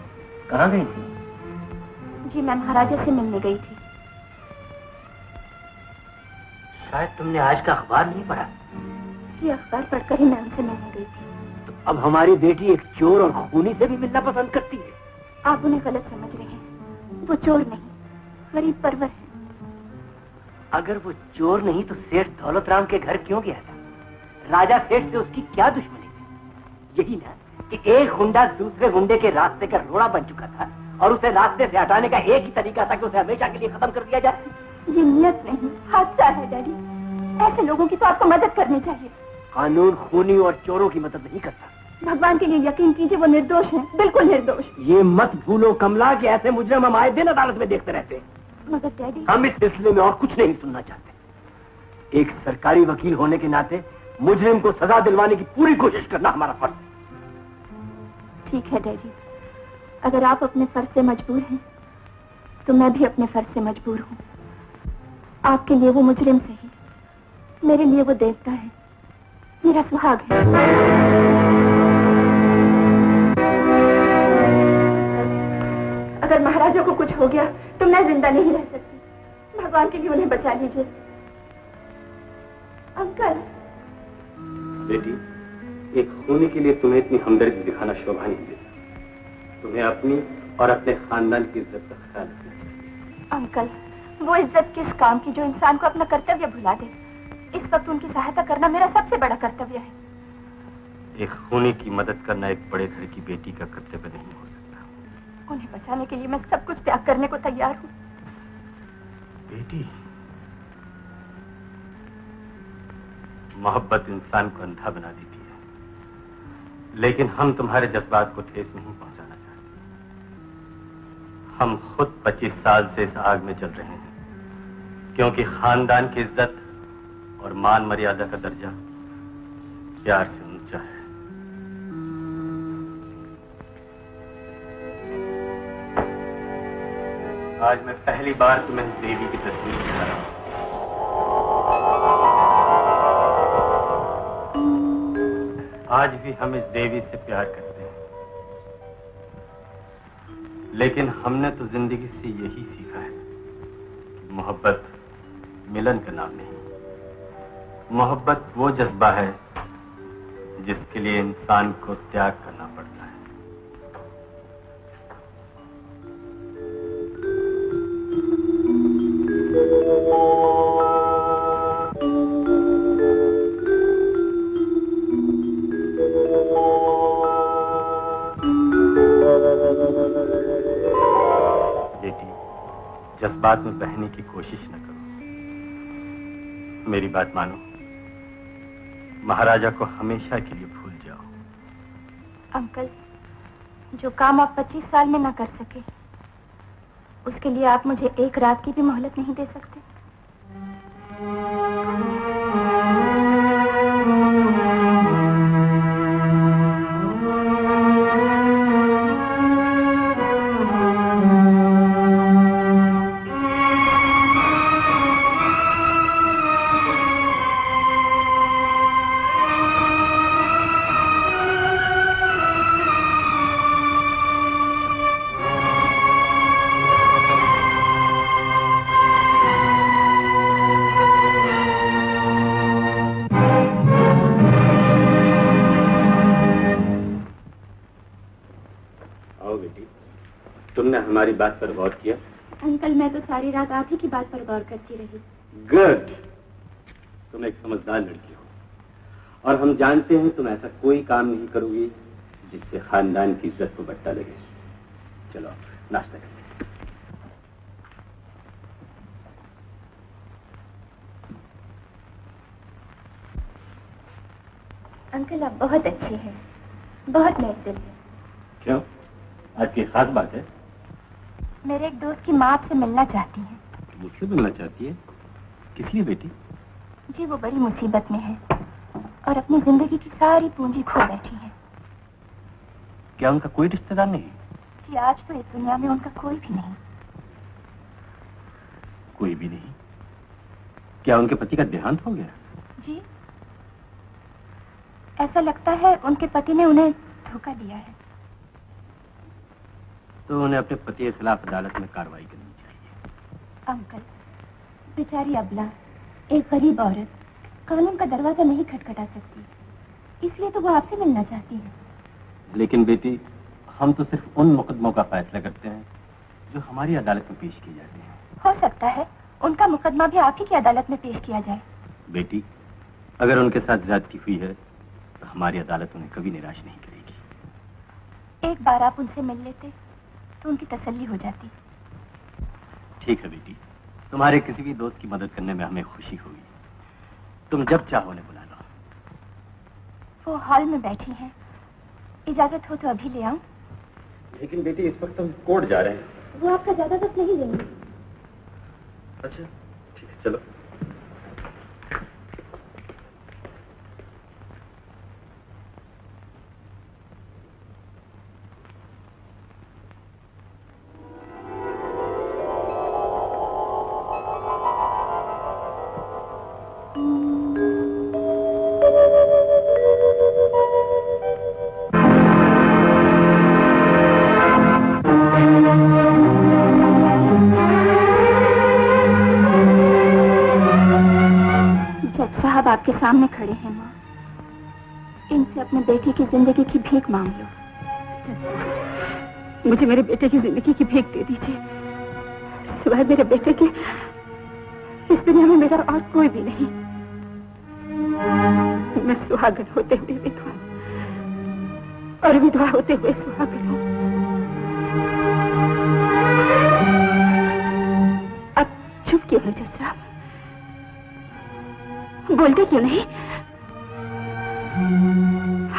कहाँ गई थी? जी मैं महाराजा से मिलने गई थी। शायद तुमने आज का अखबार नहीं पढ़ा। जी अखबार पढ़कर ही मैं उनसे मिलने गई थी। तो अब हमारी बेटी एक चोर और खूनी से भी मिलना पसंद करती है। आप उन्हें गलत समझ रहे हैं। वो चोर नहीं, गरीब परवर है। अगर वो चोर नहीं तो सेठ दौलत राम के घर क्यों गया था? राजा सेठ से उसकी क्या दुश्मनी थी? यही ना कि एक गुंडा दूसरे गुंडे के रास्ते का रोड़ा बन चुका था और उसे रास्ते से हटाने का एक ही तरीका था कि उसे हमेशा के लिए खत्म कर दिया जाए। ये नियत नहीं, हादसा है डैडी। ऐसे लोगों की तो आपको मदद करनी चाहिए। कानून खूनी और चोरों की मदद नहीं करता। भगवान के लिए यकीन कीजिए, वो निर्दोष हैं, बिल्कुल निर्दोष। ये मत भूलो कमला कि ऐसे मुजरिम हम आए दिन अदालत में देखते रहते हैं। मगर डैडी, हम इस सिलसिले में और कुछ नहीं सुनना चाहते। एक सरकारी वकील होने के नाते मुजरिम को सजा दिलवाने की पूरी कोशिश करना हमारा फर्ज है। ठीक है डैडी, अगर आप अपने फर्ज से मजबूर हैं तो मैं भी अपने फर्ज से मजबूर हूँ। आपके लिए वो मुजरिम सही, मेरे लिए वो देवता है, मेरा सुहाग है। अगर महाराजा को कुछ हो गया तो मैं जिंदा नहीं रह सकती। भगवान के लिए उन्हें बचा लीजिए। अंकल। बेटी, एक खूनी के लिए तुम्हें इतनी हमदर्दी दिखाना शोभा नहीं देता। तुम्हें अपनी और अपने खानदान की इज्जत का ख्याल रखना चाहिए। अंकल, वो इज्जत किस काम की जो इंसान को अपना कर्तव्य भुला दे। इस वक्त उनकी सहायता करना मेरा सबसे बड़ा कर्तव्य है। एक खूनी की मदद करना एक बड़े घर की बेटी का कर्तव्य नहीं हो सकता। उन्हें बचाने के लिए मैं सब कुछ त्याग करने को तैयार हूँ। बेटी, मोहब्बत इंसान को अंधा बना देती है, लेकिन हम तुम्हारे जज्बात को ठेस नहीं पहुंचाना चाहते। हम खुद 25 साल से इस आग में जल रहे हैं, क्योंकि खानदान की इज्जत और मान मर्यादा का दर्जा प्यार से ऊंचा है। आज मैं पहली बार तुम्हें देवी की तस्वीर दिखा रहा हूं। आज भी हम इस देवी से प्यार करते हैं, लेकिन हमने तो जिंदगी से यही सीखा है कि मोहब्बत मिलन का नाम नहीं। मोहब्बत वो जज्बा है जिसके लिए इंसान को त्याग करना पड़ता है। बेटी, जज्बात में बहने की कोशिश न करो। मेरी बात मानो, महाराजा को हमेशा के लिए भूल जाओ। अंकल, जो काम आप 25 साल में ना कर सके, उसके लिए आप मुझे एक रात की भी मोहलत नहीं दे सकते? तुमने हमारी बात पर गौर किया? अंकल, मैं तो सारी रात आप ही की बात पर गौर करती रही। गुड, तुम एक समझदार लड़की हो और हम जानते हैं तुम ऐसा कोई काम नहीं करोगी जिससे खानदान की इज्जत को बट्टा लगे। चलो नाश्ता करते हैं। अंकल, आप बहुत अच्छे हैं, बहुत महत्व है। क्यों, आज की खास बात है? मेरे एक दोस्त की माँ आपसे मिलना चाहती है। मुझसे मिलना चाहती है? किस लिए बेटी? जी वो बड़ी मुसीबत में है और अपनी जिंदगी की सारी पूंजी खो बैठी है। क्या उनका कोई रिश्तेदार नहीं? जी आज तो इस दुनिया में उनका कोई भी नहीं। कोई भी नहीं? क्या उनके पति का देहांत हो गया? जी ऐसा लगता है उनके पति ने उन्हें धोखा दिया है। तो उन्हें अपने पति के खिलाफ अदालत में कार्रवाई करनी चाहिए। अंकल बेचारी अबला एक गरीब औरत कानून का दरवाजा नहीं खटखटा सकती, इसलिए तो वो आपसे मिलना चाहती है। लेकिन बेटी हम तो सिर्फ उन मुकदमों का फैसला करते हैं जो हमारी अदालत में पेश किए जाते हैं। हो सकता है उनका मुकदमा भी आप ही की अदालत में पेश किया जाए। बेटी अगर उनके साथ ज्यादती हुई है तो हमारी अदालत उन्हें कभी निराश नहीं करेगी। एक बार आप उनसे मिल लेते तो उनकी तसल्ली हो जाती। ठीक है बेटी, तुम्हारे किसी भी दोस्त की मदद करने में हमें खुशी होगी। तुम जब चाहो उन्हें बुला लो। वो हॉल में बैठी हैं, इजाजत हो तो अभी ले आऊं? लेकिन बेटी इस वक्त हम कोर्ट जा रहे हैं। वो आपका ज्यादा वक्त नहीं देंगे। अच्छा ठीक है चलो। आपके सामने खड़े हैं माँ, इनसे अपने बेटे की जिंदगी की भीख मांग लो। मुझे मेरे बेटे की जिंदगी की भीख दे दीजिए। सिवाय मेरे बेटे के इस दुनिया में मेरा और कोई भी नहीं। मैं सुहागन होते हुए विधवा और विधवा होते हुए सुहागन हूँ। अब चुप क्यों है जज साहब? बोलते क्यों नहीं?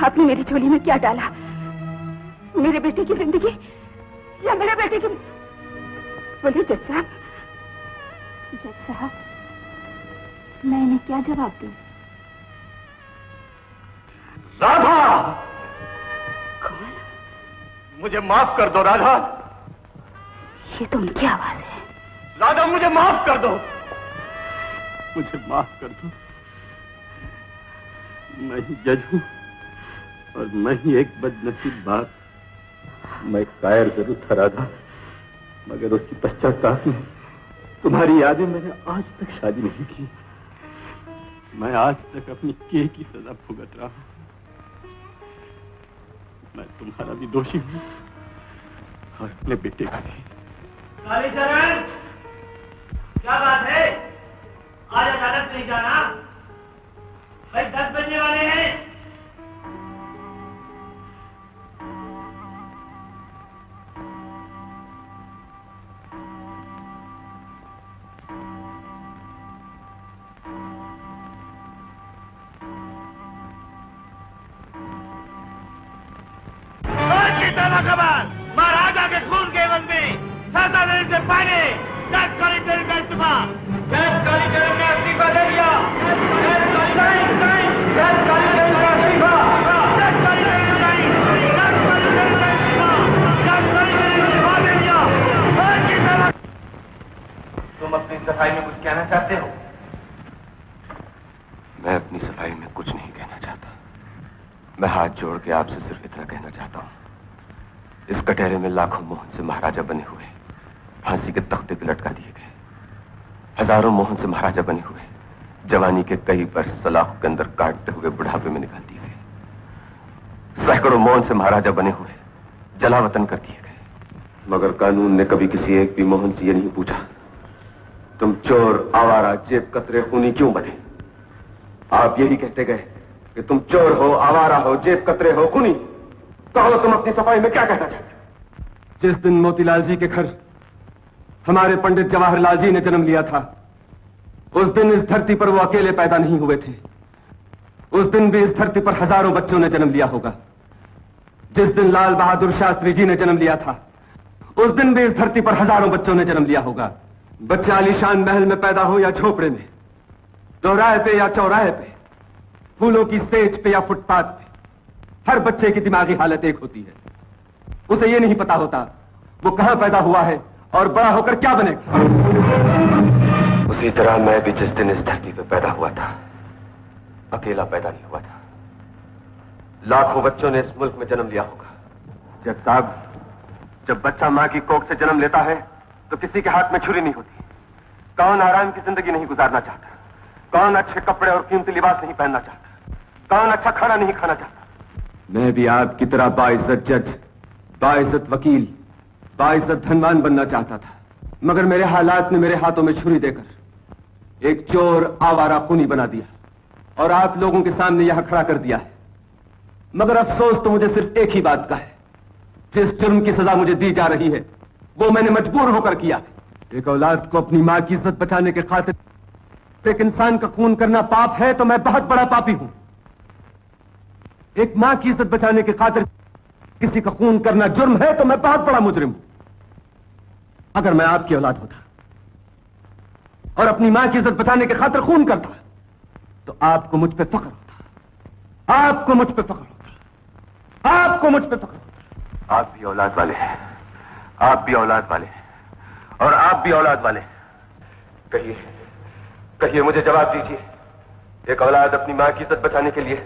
आपने मेरी झोली में क्या डाला? मेरे बेटे की जिंदगी या मेरे बेटे की? बोलिए जज साहब। जज साहब मैं इन्हें क्या जवाब दूं? राधा! कौन? मुझे माफ कर दो राधा। ये तो उनकी आवाज है। राधा मुझे माफ कर दो। मुझे माफ कर दो। मैं ही जज हूं और मैं ही एक बदनसीब बात। मैं कायर जरूर था राधा, मगर उसकी पश्चाताप में तुम्हारी यादें मैंने आज तक शादी नहीं की। मैं आज तक अपनी किए की सजा भुगत रहा हूं। मैं तुम्हारा भी दोषी हूं और अपने बेटे का भी। कालीचरण, क्या बात है? आज अदालत नहीं जाना? भाई 10 बजने वाले हैं। महाराजा के खून के एवज में 7 दिन से पहले जज कालीचरण का इस्तीफा। जज कालीचरण ने इस्तीफा दे दिया। जज कालीचरण का इस्तीफा। जज कालीचरण का इस्तीफा। जज कालीचरण का इस्तीफा। जज कालीचरण ने इस्तीफा दे दिया। तुम अपनी सफाई में कुछ कहना चाहते हो? मैं अपनी सफाई में कुछ नहीं कहना चाहता। मैं हाथ जोड़ के आपसे सिर्फ इतना कहना चाहता हूं, इस कटहरे में लाखों मोहन से महाराजा बने हुए फांसी के तख्ते पे लटका दिए गए। हजारों मोहन से महाराजा बने हुए जवानी के कई वर्ष सलाख के अंदर काटते हुए बुढ़ापे में निकाल दिए गए। सैकड़ों मोहन से महाराजा बने हुए जलावतन कर दिए गए। मगर कानून ने कभी किसी एक भी मोहन से यह नहीं पूछा, तुम चोर, आवारा, जेब कतरे, खूनी क्यों बने? आप यही कहते गए कि तुम चोर हो, आवारा हो, जेब कतरे हो, खूनी। कहो तुम अपनी सफाई में क्या कहना चाहते हो? जिस दिन मोतीलाल जी के घर हमारे पंडित जवाहरलाल जी ने जन्म लिया था, उस दिन इस धरती पर वो अकेले पैदा नहीं हुए थे। उस दिन भी इस धरती पर हजारों बच्चों ने जन्म लिया होगा। जिस दिन लाल बहादुर शास्त्री जी ने जन्म लिया था, उस दिन भी इस धरती पर हजारों बच्चों ने जन्म लिया होगा। बच्चे आलीशान महल में पैदा हो या झोपड़े में, दोहराए पे या चौराहे पे, फूलों की स्टेज पे या फुटपाथ पे, हर बच्चे की दिमागी हालत एक होती है। उसे ये नहीं पता होता वो कहां पैदा हुआ है और बड़ा होकर क्या बनेगा। उसी तरह मैं भी जिस दिन इस धरती पे पैदा हुआ था, अकेला पैदा नहीं हुआ था। लाखों बच्चों ने इस मुल्क में जन्म लिया होगा। जज साहब, जब बच्चा मां की कोख से जन्म लेता है तो किसी के हाथ में छुरी नहीं होती। कौन आराम की जिंदगी नहीं गुजारना चाहता, कौन अच्छे कपड़े और कीमती लिबास नहीं पहनना चाहता, कौन अच्छा खाना नहीं खाना चाहता। मैं भी आपकी तरह बाइज्जत जज, बाइज्जत वकील, बाइज्जत धनवान बनना चाहता था, मगर मेरे हालात ने मेरे हाथों में छुरी देकर एक चोर आवारा खूनी बना दिया और आप लोगों के सामने यहां खड़ा कर दिया है। मगर अफसोस तो मुझे सिर्फ एक ही बात का है, जिस जुर्म की सजा मुझे दी जा रही है वो मैंने मजबूर होकर किया। एक औलाद को अपनी मां की इज्जत बचाने के खातिर एक इंसान का खून करना पाप है तो मैं बहुत बड़ा पापी हूं। एक मां की इज्जत बचाने की खातिर किसी का खून करना जुर्म है तो मैं बहुत बड़ा मुजरिम हूं। अगर मैं आपकी औलाद होता और अपनी मां की इज्जत बचाने की खातिर खून करता तो आपको मुझ पे फख्र होता, आपको मुझ पे फख्र होता, आपको मुझ पे फख्र होता। आप भी औलाद वाले हैं, आप भी औलाद वाले हैं और आप भी औलाद वाले। कहिए कहिए, मुझे जवाब दीजिए, एक औलाद अपनी मां की इज्जत बचाने के लिए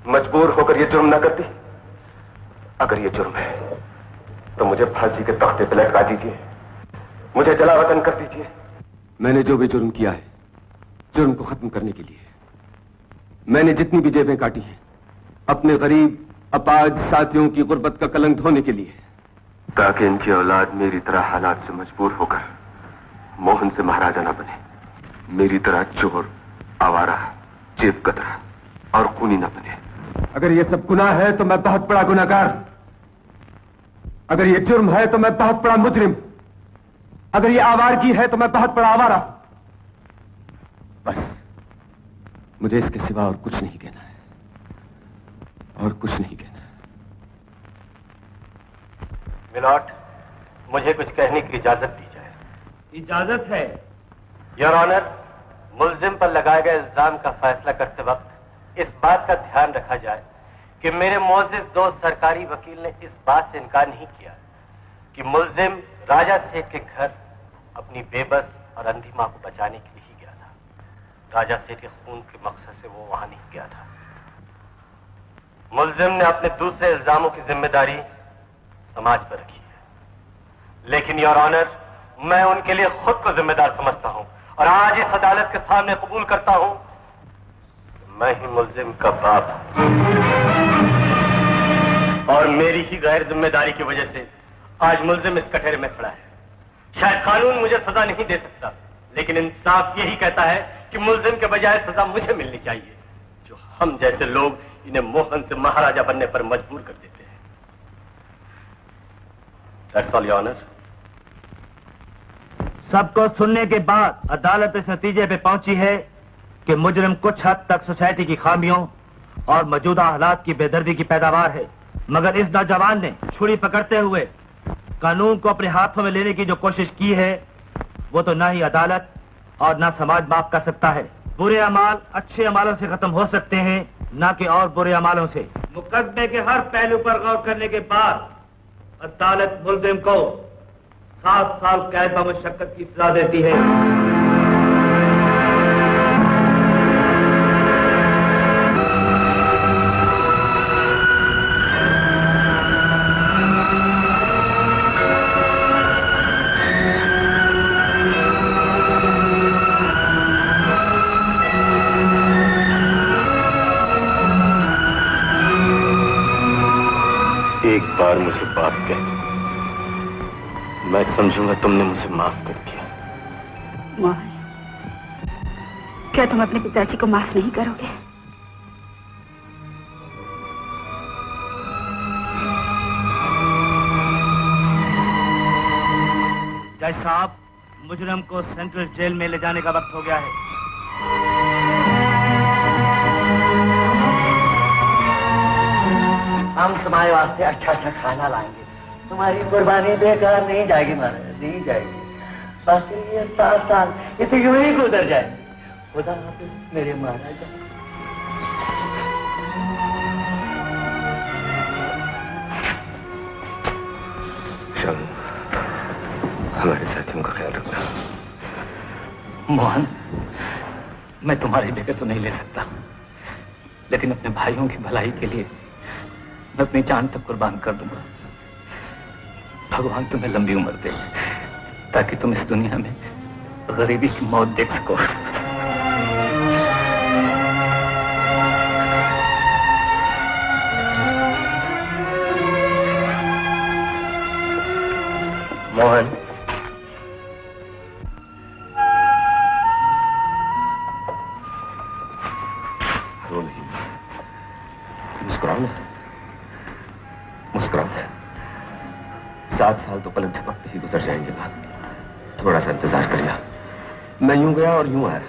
मजबूर होकर यह जुर्म ना करती? अगर यह जुर्म है तो मुझे फांसी के तख्ते पर लटका दीजिए, मुझे जला वतन कर दीजिए। मैंने जो भी जुर्म किया है, जुर्म को खत्म करने के लिए मैंने जितनी भी जेबें काटी हैं, अपने गरीब अपाज साथियों की गुर्बत का कलंक धोने के लिए, ताकि इनकी औलाद मेरी तरह हालात से मजबूर होकर मोहन से महाराजा ना बने, मेरी तरह चोर, आवारा, जेब कतरा और खूनी ना बने। अगर ये सब गुनाह है तो मैं बहुत बड़ा गुनाहगार, अगर ये जुर्म है तो मैं बहुत बड़ा मुजरिम, अगर ये आवारगी है तो मैं बहुत बड़ा आवारा। बस मुझे इसके सिवा और कुछ नहीं कहना है, और कुछ नहीं कहना है। मिलॉर्ड, मुझे कुछ कहने की इजाजत दी जाए। इजाजत है। योर ऑनर, मुल्जिम पर लगाए गए इल्जाम का फैसला करते वक्त इस बात का ध्यान रखा जाए कि मेरे मोअज़्ज़िज़ दोस्त सरकारी वकील ने इस बात से इनकार नहीं किया कि मुल्जिम राजा सेठ के घर अपनी बेबस और अंधी मां को बचाने के लिए ही गया था। राजा सेठ के खून के मकसद से वो वहां नहीं गया था। मुल्जिम ने अपने दूसरे इल्जामों की जिम्मेदारी समाज पर रखी है, लेकिन योर ऑनर, मैं उनके लिए खुद को जिम्मेदार समझता हूं और आज इस अदालत के सामने कबूल करता हूं कि मैं ही मुल्जिम का बाप हूं और मेरी ही गैर जिम्मेदारी की वजह से आज मुल्जिम इस कटहरे में खड़ा है। शायद कानून मुझे सजा नहीं दे सकता, लेकिन इंसाफ यही कहता है कि मुल्जिम के बजाय सजा मुझे मिलनी चाहिए, जो हम जैसे लोग इन्हें मोहन से महाराजा बनने पर मजबूर कर देते हैं। That's all, Your Honor. सबको सुनने के बाद अदालत इस नतीजे पे पहुंची है कि मुजरिम कुछ हद तक सोसाइटी की खामियों और मौजूदा हालात की बेदर्दी की पैदावार है, मगर इस नौजवान ने छुरी पकड़ते हुए कानून को अपने हाथों में लेने की जो कोशिश की है, वो तो ना ही अदालत और ना समाज माफ कर सकता है। बुरे अमाल अच्छे अमालों से खत्म हो सकते हैं, ना कि और बुरे अमालों से। मुकदमे के हर पहलू पर गौर करने के बाद अदालत मुल्जिम को 7 साल कैद बमुशक्कत की सजा देती है। एक बार मुझे बात कह, मैं समझूंगा तुमने मुझे माफ कर दिया। मोहन, क्या तुम अपने पिताजी को माफ नहीं करोगे? जज साहब, मुजरिम को सेंट्रल जेल में ले जाने का वक्त हो गया है। हम तुम्हारे वास्ते अच्छा अच्छा खाना लाएंगे, तुम्हारी कुर्बानी बेकार नहीं जाएगी महाराज, नहीं जाएगी। बस ये 7 साल इसे यूं ही गुजर जाए। खुदा हाफिज मेरे महाराजा। शाम हमारे साथियों का ख्याल रखना। मोहन, मैं तुम्हारी जगह तो नहीं ले सकता, लेकिन अपने भाइयों की भलाई के लिए मैं अपनी जान तक कुर्बान कर दूंगा। भगवान तुम्हें लंबी उम्र दे, ताकि तुम इस दुनिया में गरीबी की मौत देख सको। मोहन, रो नहीं, मुस्कुराओ ना, मुस्कुराओ। 7 साल तो पलक झपकते ही गुजर जाएंगे ना, थोड़ा सा इंतजार करिए। मैं यूं गया और यूं आया।